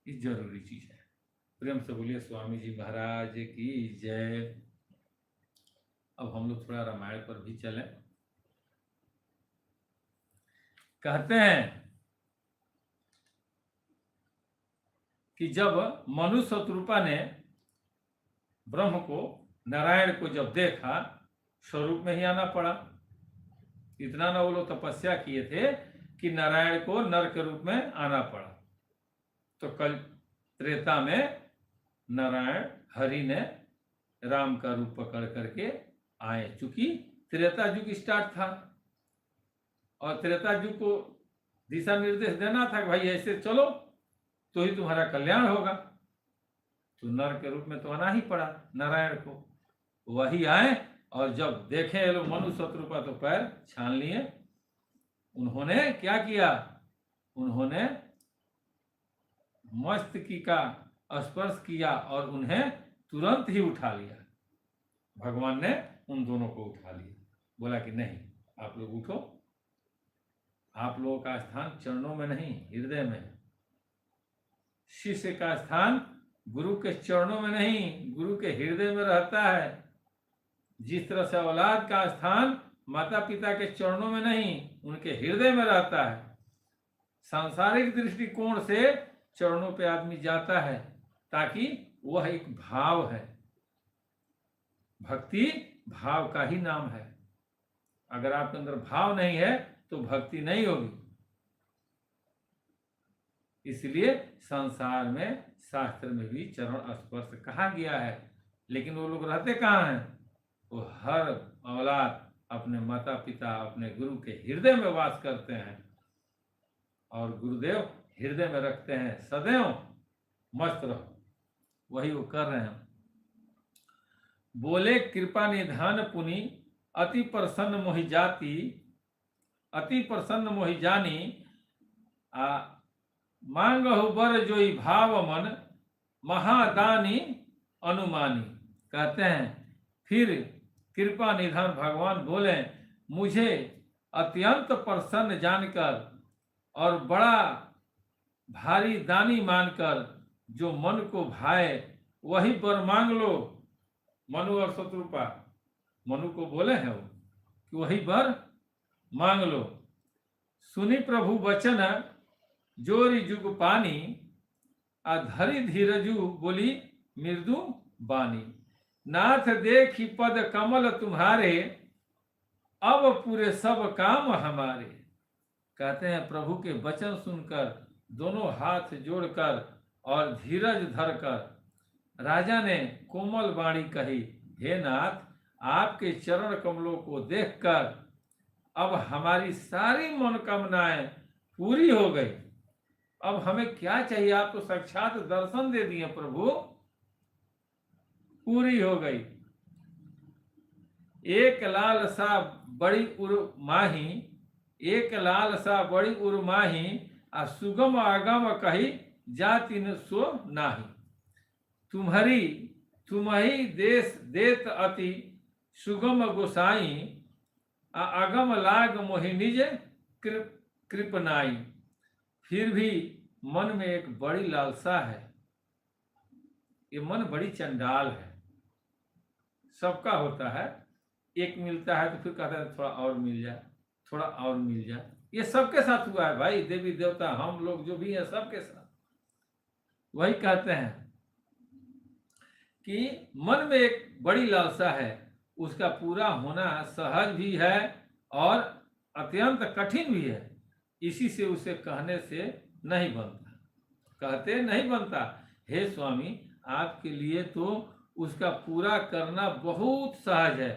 ये जरूरी चीज है। प्रेम से बोलिए स्वामी जी महाराज की जय। अब हम लोग थोड़ा रामायण पर भी चलें। कहते हैं कि जब मनु शत्रुपा ने ब्रह्म को, नारायण को जब देखा, स्वरूप में ही आना पड़ा। इतना ना वो लोग तपस्या किए थे कि नारायण को नर के रूप में आना पड़ा। तो कल त्रेता में नारायण हरि ने राम का रूप पकड़ करके आए, चूंकि त्रेता युग स्टार्ट था और त्रेता युग को दिशा निर्देश देना था कि भाई ऐसे चलो तो ही तुम्हारा कल्याण होगा। तो नर के रूप में तो आना ही पड़ा नारायण को। वही आए और जब देखे ये लोग मनु शत्रुपा तो पैर छान लिए। उन्होंने क्या किया? उन्होंने मस्तकी का स्पर्श किया और उन्हें तुरंत ही उठा लिया। भगवान ने उन दोनों को उठा लिया, बोला कि नहीं आप लोग उठो, आप लोगों का स्थान चरणों में नहीं हृदय में है। शिष्य का स्थान गुरु के चरणों में नहीं, गुरु के हृदय में रहता है। जिस तरह से औलाद का स्थान माता पिता के चरणों में नहीं, उनके हृदय में रहता है। सांसारिक दृष्टिकोण से चरणों पे आदमी जाता है, ताकि वह एक भाव है। भक्ति भाव का ही नाम है। अगर आपके अंदर भाव नहीं है तो भक्ति नहीं होगी। इसलिए संसार में, शास्त्र में भी चरण स्पर्श कहा गया है। लेकिन वो लोग रहते कहाँ हैं? वो हर औलाद अपने माता पिता, अपने गुरु के हृदय में वास करते हैं, और गुरुदेव हृदय में रखते हैं सदैव मस्त रहो। वही वो कर रहे हैं। बोले कृपा निधान पुनि अति प्रसन्न मोहि जाति, अति प्रसन्न मोहि जानी मांगहु बर जोई भाव मन महादानी अनुमानी। कहते हैं फिर कृपा निधान भगवान बोले, मुझे अत्यंत प्रसन्न जानकर और बड़ा भारी दानी मानकर जो मन को भाए वही वर मांग लो। मनु और शत्रुपा मनु को बोले हैं वो कि वही वर मांग लो। सुनी प्रभु वचन जोरी जुग पानी, अधरी धीरजु बोली मृदु बानी। नाथ देखी पद कमल तुम्हारे, अब पूरे सब काम हमारे। कहते हैं प्रभु के वचन सुनकर, दोनों हाथ जोड़कर और धीरज धरकर राजा ने कोमल वाणी कही, हे नाथ, आपके चरण कमलों को देखकर अब हमारी सारी मनोकामनाएं पूरी हो गई। अब हमें क्या चाहिए? आप तो साक्षात दर्शन दे दिए प्रभु, पूरी हो गई। एक लाल सा बड़ी उर्माही, एक लाल सा बड़ी उर्माही, आ सुगम आगम कही जाति न सो नाही। तुम्हारी तुम्ही देश देत अति सुगम गोसाई, आ अगम लाग मोहि निज कृपनाई। फिर भी मन में एक बड़ी लालसा है। ये मन बड़ी चंडाल है। सबका होता है, एक मिलता है तो फिर कहता है थोड़ा और मिल जाए, थोड़ा और मिल जाए। ये सबके साथ हुआ है भाई, देवी देवता हम लोग जो भी हैं सबके साथ वही कहते हैं कि मन में एक बड़ी लालसा है, उसका पूरा होना सहज भी है और अत्यंत कठिन भी है। इसी से उसे कहने से नहीं बनता, कहते नहीं बनता। हे स्वामी, आपके लिए तो उसका पूरा करना बहुत सहज है,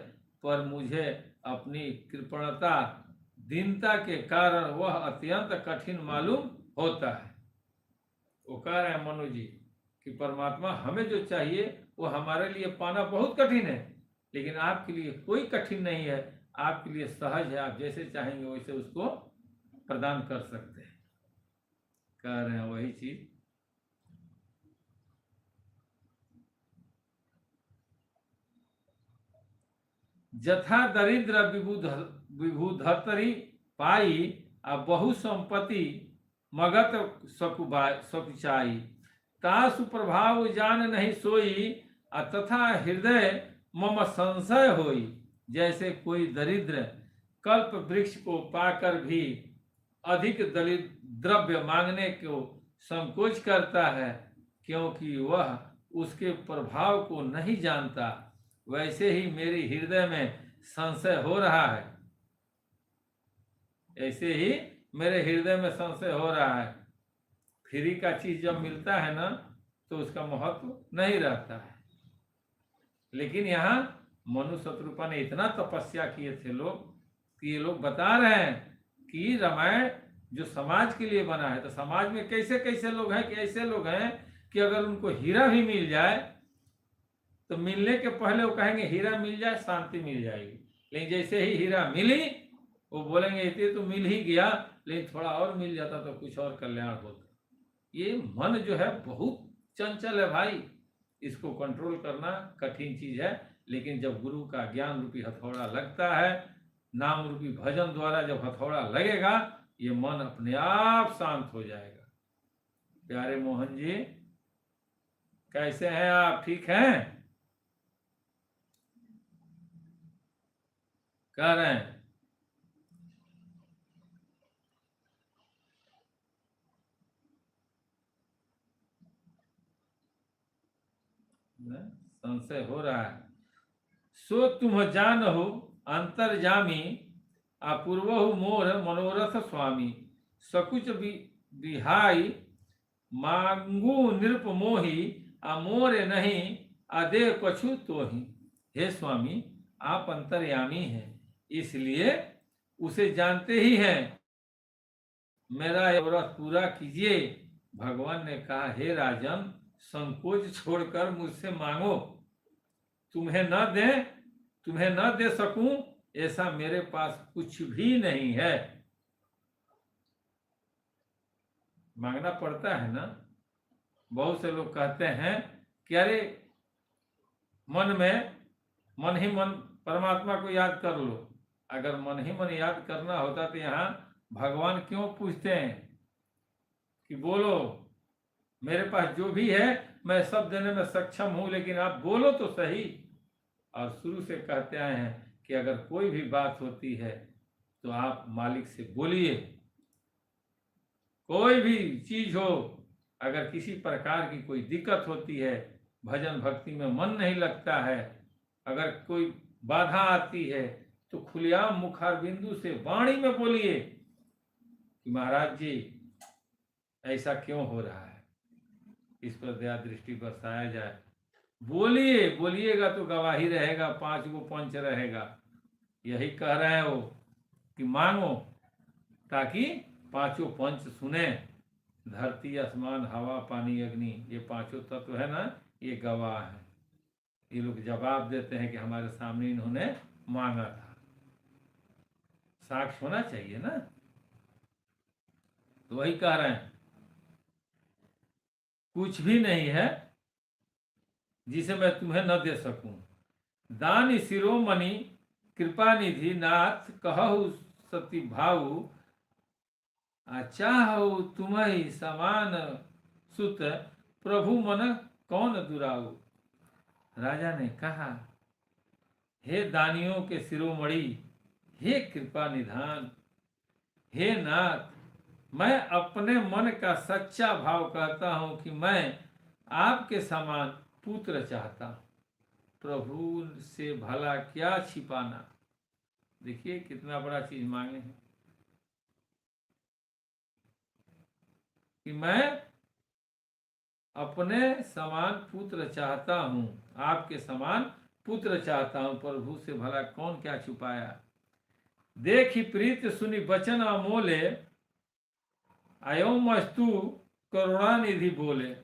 पर मुझे अपनी कृपणता दीनता के कारण वह अत्यंत कठिन मालूम होता है। वो कह रहे हैं मनु जी कि परमात्मा हमें जो चाहिए वो हमारे लिए पाना बहुत कठिन है, लेकिन आपके लिए कोई कठिन नहीं है, आपके लिए सहज है। आप जैसे चाहेंगे वैसे उसको प्रदान कर सकते हैं। कह रहे हैं वही चीज। जथा दरिद्र विबुधतरी पाई, आ बहु संपत्ति मगत सकुचाई। तासु प्रभाव जान नहीं सोई, तथा हृदय मम संशय होई। जैसे कोई दरिद्र कल्प वृक्ष को पाकर भी अधिक द्रव्य मांगने को संकोच करता है, क्योंकि वह उसके प्रभाव को नहीं जानता, वैसे ही मेरे हृदय में संशय हो रहा है। ऐसे ही मेरे हृदय में संशय हो रहा है। फ्री का चीज जब मिलता है ना तो उसका महत्व नहीं रहता है। लेकिन यहाँ मनु शत्रुपा ने इतना तपस्या किए थे लोग कि ये लोग बता रहे हैं कि रामायण जो समाज के लिए बना है, तो समाज में कैसे कैसे लोग हैं कि ऐसे लोग हैं कि अगर उनको हीरा भी मिल जाए तो मिलने के पहले वो कहेंगे हीरा मिल जाए शांति मिल जाएगी, लेकिन जैसे ही हीरा मिली वो बोलेंगे इतने तो मिल ही गया, लेकिन थोड़ा और मिल जाता तो कुछ और कल्याण होता। ये मन जो है बहुत चंचल है भाई, इसको कंट्रोल करना कठिन चीज है। लेकिन जब गुरु का ज्ञान रूपी हथौड़ा लगता है, नाम रूपी भजन द्वारा जब हथौड़ा लगेगा, ये मन अपने आप शांत हो जाएगा। प्यारे मोहन जी, कैसे हैं आप? ठीक हैं? कह रहे हैं संशय हो रहा है। सो तुम जान हो अंतर्जामी, अपूर्वहु मोर मनोरथ स्वामी, सकुच बिहाई मांगू नृप मोही, अमोरे नहीं अदे कछु तोहि। हे स्वामी, आप अंतर्यामी हैं, इसलिए उसे जानते ही हैं, मेरा मनोरथ पूरा कीजिए। भगवान ने कहा, हे राजन, संकोच छोड़कर मुझसे मांगो। तुम्हें न दे सकूं ऐसा मेरे पास कुछ भी नहीं है। मांगना पड़ता है ना। बहुत से लोग कहते हैं कि अरे मन ही मन परमात्मा को याद कर लो। अगर मन ही मन याद करना होता तो यहाँ भगवान क्यों पूछते हैं कि बोलो, मेरे पास जो भी है मैं सब देने में सक्षम हूं, लेकिन आप बोलो तो सही। और शुरू से कहते आए हैं कि अगर कोई भी बात होती है तो आप मालिक से बोलिए। कोई भी चीज हो, अगर किसी प्रकार की कोई दिक्कत होती है, भजन भक्ति में मन नहीं लगता है, अगर कोई बाधा आती है, तो खुलेआम मुखार बिंदु से वाणी में बोलिए कि महाराज जी ऐसा क्यों हो रहा है, इस पर दया दृष्टि बरसाया जाए। बोलिएगा तो गवाही रहेगा, 5 गो पंच रहेगा। यही कह रहे हैं वो कि मांगो ताकि 5 पंच सुने। धरती, आसमान, हवा, पानी, अग्नि, ये 5 तत्व है ना, ये गवाह है। ये लोग जवाब देते हैं कि हमारे सामने इन्होंने मांगा था। साक्ष्य होना चाहिए ना। तो वही कह रहे हैं, कुछ भी नहीं है जिसे मैं तुम्हें न दे सकूं। दान शिरोमणि कृपा निधि नाथ, कहु सती भाऊ, चाहु तुम्हें समान सुत, प्रभु मन कौन दुराऊ। राजा ने कहा, हे दानियों के शिरोमणि, हे कृपा निधान, हे नाथ, मैं अपने मन का सच्चा भाव कहता हूं कि मैं आपके समान पुत्र चाहता हूं। प्रभु से भला क्या छिपाना। देखिए कितना बड़ा चीज मांगे हैं कि मैं अपने समान पुत्र चाहता हूं, आपके समान पुत्र चाहता हूं। प्रभु से भला कौन क्या छुपाया। देखी प्रीत सुनी वचन अमोले, अयोमस्तु करुणानिधि बोले।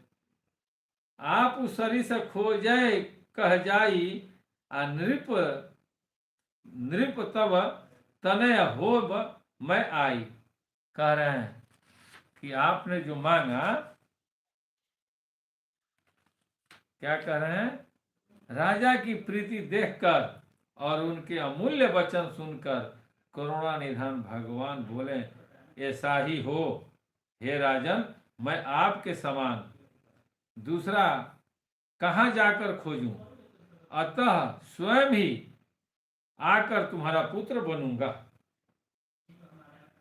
आप सरिस खोजय कह जाई, नृप तब तनय होब मैं आई। कह रहे हैं कि आपने जो मांगा, क्या कह रहे हैं, राजा की प्रीति देखकर और उनके अमूल्य वचन सुनकर करुणा निधान भगवान बोले, ऐसा ही हो हे राजन, मैं आपके समान दूसरा कहां जाकर खोजूं, अतः स्वयं ही आकर तुम्हारा पुत्र बनूंगा।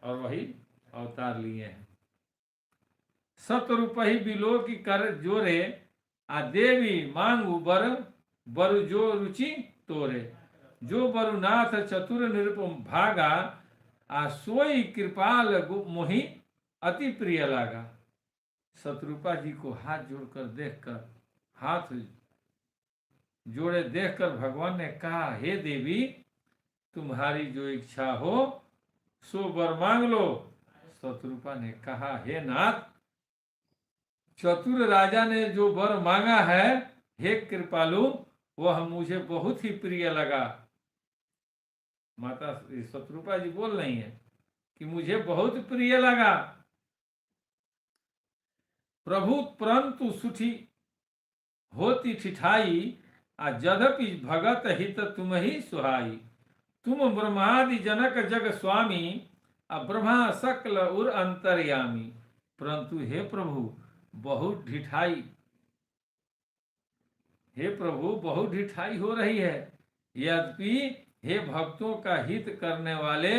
और वही अवतार लिए हैं। सतरूप ही बिलो की कर जोरे, आ देवी मांगू बरु जो रुचि तोरे। जो बरुनाथ चतुर निरुपम भागा, आ सोई कृपाल मोहि अति प्रिय लागा। शत्रुपा जी को हाथ जोड़कर देखकर, हाथ जोड़े देखकर भगवान ने कहा, हे देवी, तुम्हारी जो इच्छा हो सो वर मांग लो। शत्रुपा ने कहा, हे नाथ, चतुर राजा ने जो वर मांगा है, हे कृपालु, वह मुझे बहुत ही प्रिय लगा। माता शत्रुपा जी बोल रही है कि मुझे बहुत प्रिय लगा। प्रभु परंतु सुठी होती ठिठाई, आ जदपि भगत हित तुम ही सुहाई। तुम ब्रह्मादि जनक जग स्वामी, आ ब्रह्मा सकल उर अंतर्यामी। परंतु हे प्रभु, बहुत ढिठाई, हे प्रभु बहुत ढिठाई हो रही है। यद्यपि हे भक्तों का हित करने वाले,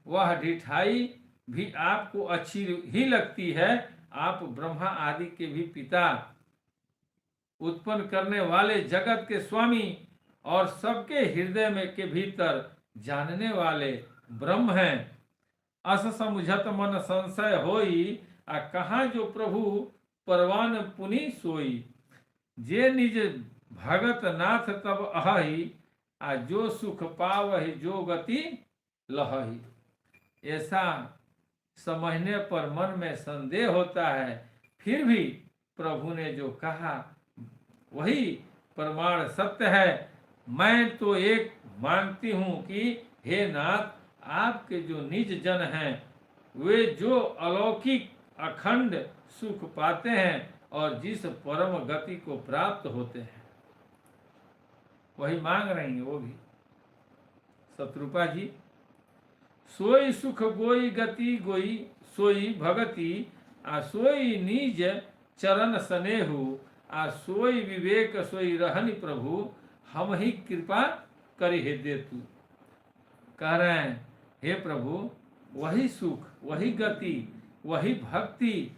वह ढिठाई भी आपको अच्छी ही लगती है। आप ब्रह्मा आदि के भी पिता, उत्पन्न करने वाले, जगत के स्वामी और सबके हृदय में के भीतर जानने वाले ब्रह्म हैं। अस समझत मन संशय होई, आ कहाँ जो प्रभु परवान पुनि सोई। जे निज भगत नाथ तब अहि, आ जो सुख पावहि जो गति लहहि। ऐसा समझने पर मन में संदेह होता है, फिर भी प्रभु ने जो कहा वही प्रमाण सत्य है। मैं तो एक मानती हूँ कि हे नाथ, आपके जो निज जन हैं वे जो अलौकिक अखंड सुख पाते हैं और जिस परम गति को प्राप्त होते हैं, वही मांग रही हैं वो भी शत्रुपा जी। सोई सुख गोई गति गोई, सोई भगति आ सोई निज चरण स्नेहु, आ सोई विवेक सोई रहनि प्रभु, हम ही कृपा करी हे दे तू। कह रहे हैं हे प्रभु, वही सुख, वही गति, वही भक्ति,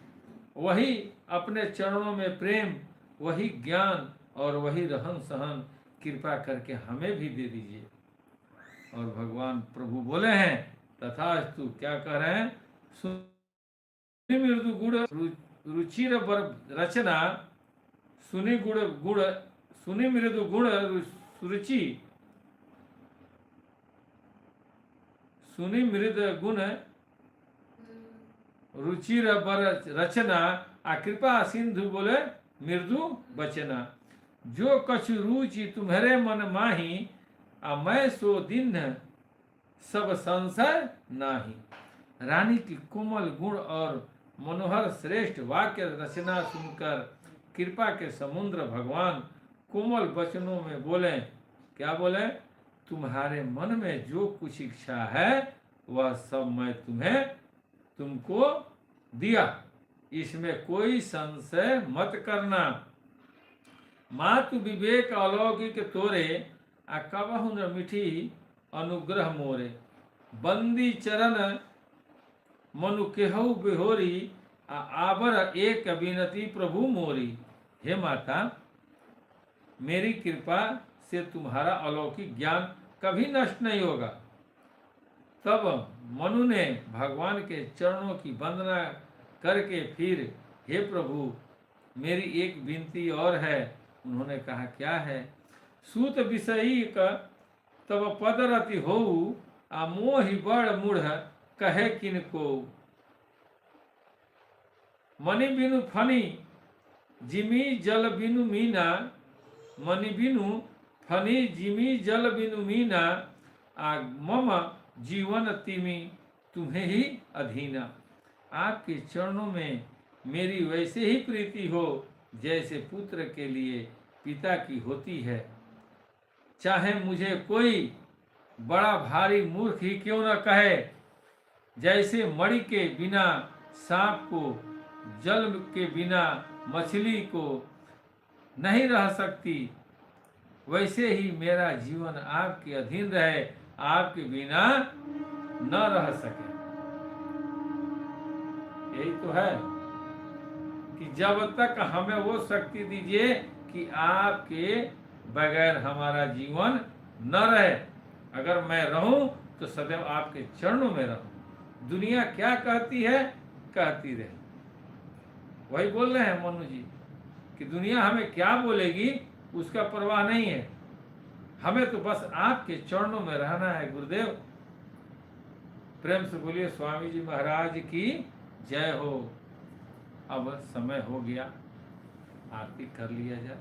वही अपने चरणों में प्रेम, वही ज्ञान और वही रहन सहन कृपा करके हमें भी दे दीजिए। और भगवान प्रभु बोले हैं तथास्तु। क्या कह रहे हैं? सुनि मृदु गुण रुचिर बर रचना, सुनि गुण गुण, सुनि मृदु गुण रुचि, सुनि मृद गुण रुचिर बर रचना, आ कृपा सिंधु बोले मृदु बचना। जो कछु रुचि तुम्हारे मन माही, आ मैं सो दिन सब संशय नाही। रानी की कोमल गुण और मनोहर श्रेष्ठ वाक्य रचना सुनकर कृपा के समुद्र भगवान कोमल वचनों में बोले, क्या बोले? तुम्हारे मन में जो कुछ इच्छा है वह सब मैं तुमको दिया, इसमें कोई संशय मत करना। मातु विवेक अलौकिक तोरे, आ कबहु न मिठी अनुग्रह मोरे। बंदी चरण मनु केहु बिहोरी, आ आबर एक विनती प्रभु मोरी। हे माता, मेरी कृपा से तुम्हारा अलौकिक ज्ञान कभी नष्ट नहीं होगा। तब मनु ने भगवान के चरणों की वंदना करके फिर, हे प्रभु मेरी एक विनती और है। उन्होंने कहा क्या है? सूत विषयी का तब पद रति होऊ, आ मोहि बड़ मूढ़ कहे किनको। मणि बिनु फनी जिमी जल बिनु मीना, मणि बिनु फनी जिमी जल बिनु मीना, आ मम जीवन तिमी तुम्हें ही अधीना। आपके चरणों में मेरी वैसे ही प्रीति हो जैसे पुत्र के लिए पिता की होती है। चाहे मुझे कोई बड़ा भारी मूर्ख ही क्यों न कहे, जैसे मणि के बिना सांप को, जल के बिना मछली को नहीं रह सकती, वैसे ही मेरा जीवन आपके अधीन रहे, आपके बिना न रह सके। यही तो है कि जब तक हमें वो शक्ति दीजिए कि आपके बगैर हमारा जीवन न रहे। अगर मैं रहूं तो सदैव आपके चरणों में रहूं। दुनिया क्या कहती है कहती रहे। वही बोल रहे हैं मनु जी कि दुनिया हमें क्या बोलेगी उसका परवाह नहीं है, हमें तो बस आपके चरणों में रहना है। गुरुदेव, प्रेम से बोलिए स्वामी जी महाराज की जय हो। अब समय हो गया, आरती कर लिया जाए,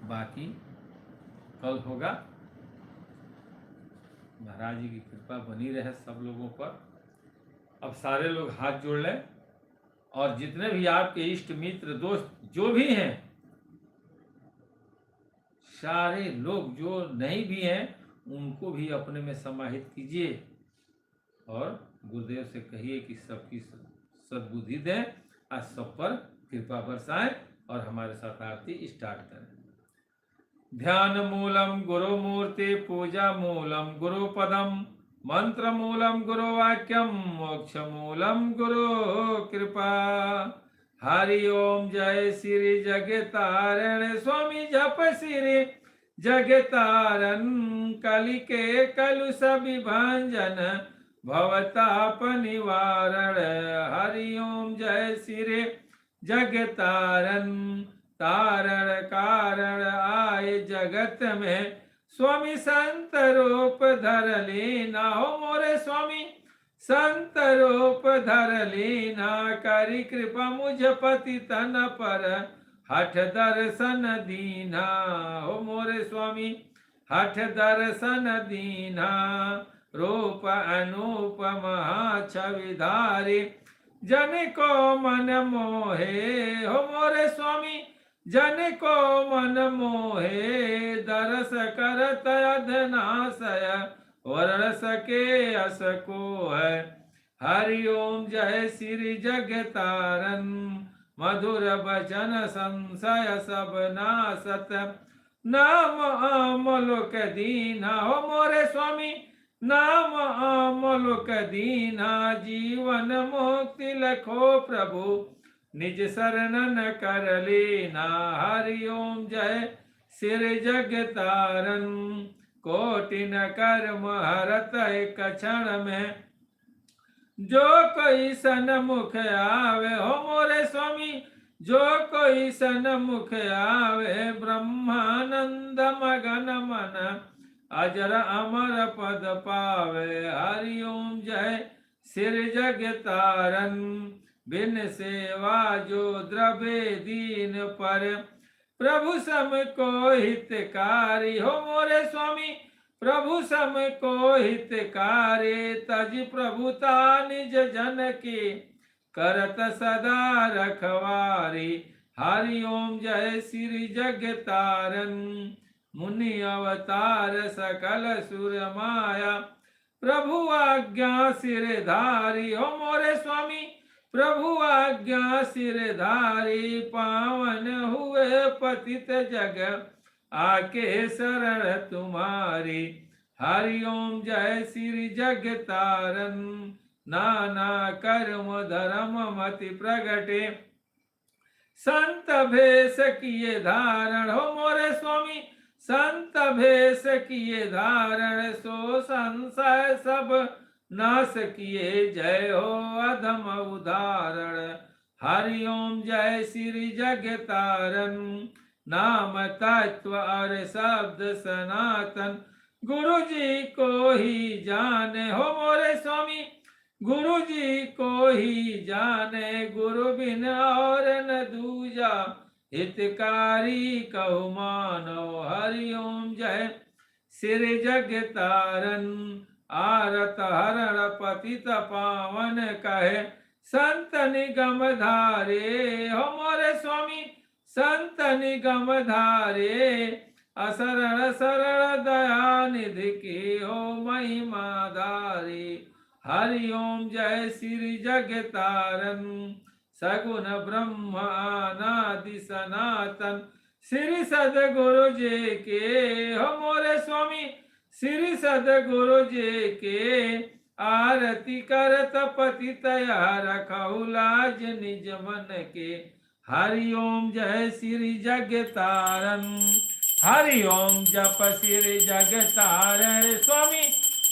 बाकी कल होगा। महाराज जी की कृपा बनी रहे सब लोगों पर। अब सारे लोग हाथ जोड़ लें और जितने भी आपके इष्ट मित्र दोस्त जो भी हैं, सारे लोग जो नहीं भी हैं उनको भी अपने में समाहित कीजिए और गुरुदेव से कहिए कि सबकी सद्बुद्धि दें, आज सब पर कृपा बरसाएं और हमारे साथ आरती स्टार्ट करें। ध्यान मूलम गुरु मूर्ति, पूजा मूलम गुरु पदम, मंत्र मूलम गुरु वाक्यम, मोक्ष मूलम गुरु कृपा। हरि ओम जय श्री जगतारण स्वामी जप श्री जगतारण, कलिके कलुष विभंजन भवताप निवारण। हरि ओम जय श्री जगतारण, तारण कारण आए जगत में, स्वामी संत रूप धर लीना। हो मोरे स्वामी संत रूप धर लीना, करी कृपा मुझ पति तन पर हठ दर्शन दीना। हो मोरे स्वामी हठ दर्शन दीना, रूप अनूप महाछविधारी, जन को मन मोहे। हो मोरे स्वामी जन को मन मोहे, दरस करत अधनाशय वरण सके अस को है। हरि ओम जय श्री जगतारण, मधुर वचन संशय सब नासत, नाम अमलोक दीना। हो मोरे स्वामी नाम अमलोक दीना, जीवन मुक्ति लखो प्रभु निज शरणन कर लेना। हरि ओम जय श्री जगतारण, कोटिन कर्म हरत एक क्षण में, जो कोई सन्मुख आवे। हो मोरे स्वामी जो कोई सन्मुख आवे, ब्रह्मानंद मगन मन अजर अमर पद पावे। हरि ओम जय श्री जगतारण, बिन सेवा जो द्रव्य दीन पर, प्रभु सम को हितकारी। हो मोरे स्वामी प्रभु सम को हितकारी, तज प्रभुता निज जन की करत सदा रखवारी। हरि ओम जय श्री जगतारण, मुनि अवतार सकल सुर माया, प्रभु आज्ञा सिरधारी। हो मोरे स्वामी प्रभु आज्ञा सिरधारी, पावन हुए पतित जग आके शरण तुम्हारी। हरि ओम जय श्री जगतारण, नाना कर्म धर्म मति प्रगटे, संत भेष किए धारण। हो मोरे स्वामी संत भेष किए धारण, सो संशय सब नाश किए, जय हो अधम उदाहरण। हरि ओम जय श्री जगतारण, नाम तत्व और शब्द सनातन, गुरु जी को ही जाने। हो मोरे स्वामी गुरु जी को ही जाने, गुरु बिन और न दूजा हितकारी कहु मानो। हरि ओम जय श्री जगतारण, आरत हरण पतित पावन कहे, संत निगम धारे। हो मोरे स्वामी संत निगम धारे, असरण शरण दया निधि की हो महिमा धारी। हरि ओम जय श्री जगतारण, सगुण ब्रह्म अनादि सनातन, श्री सदगुरु जी के। हो मोरे स्वामी श्री सदगुरु जी के, आरती करत पतित रखहु लाज निज मन के। हरि ओम जय श्री जगतारण, हरि ओम जप श्री जगतारण, स्वामी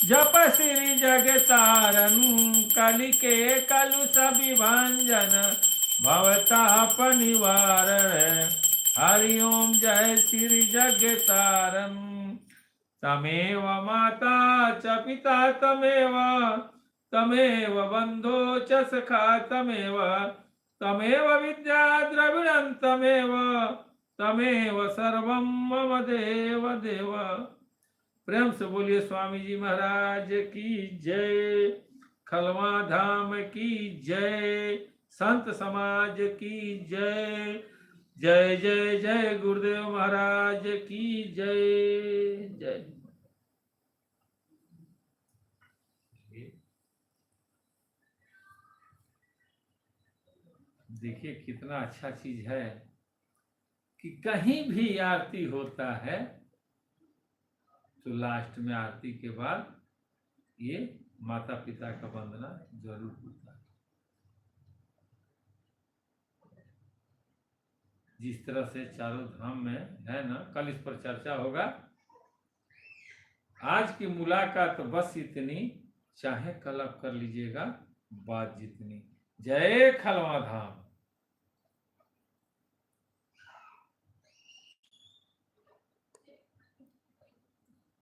जप श्री जगतारण, कलिके कलुष विभंजन भवताप निवारण। हरि ओम जय श्री जगतारण, तमेव माता च पिता तमेव, तमेव बंधो च सखा तमेव, तमेव विद्या द्रविणं तमेव, तमेव सर्वं मम देव देव। प्रेम से बोलिए स्वामी जी महाराज की जय, खलवा धाम की जय, संत समाज की जय। जय जय जय गुरुदेव महाराज की जय जय। देखिए कितना अच्छा चीज है कि कहीं भी आरती होता है तो लास्ट में आरती के बाद ये माता पिता का वंदना जरूर होता है। जिस तरह से चारों धाम में है ना, कल इस पर चर्चा होगा। आज की मुलाकात बस इतनी, चाहे कल आप कर लीजिएगा बात जितनी। जय खलवा धाम।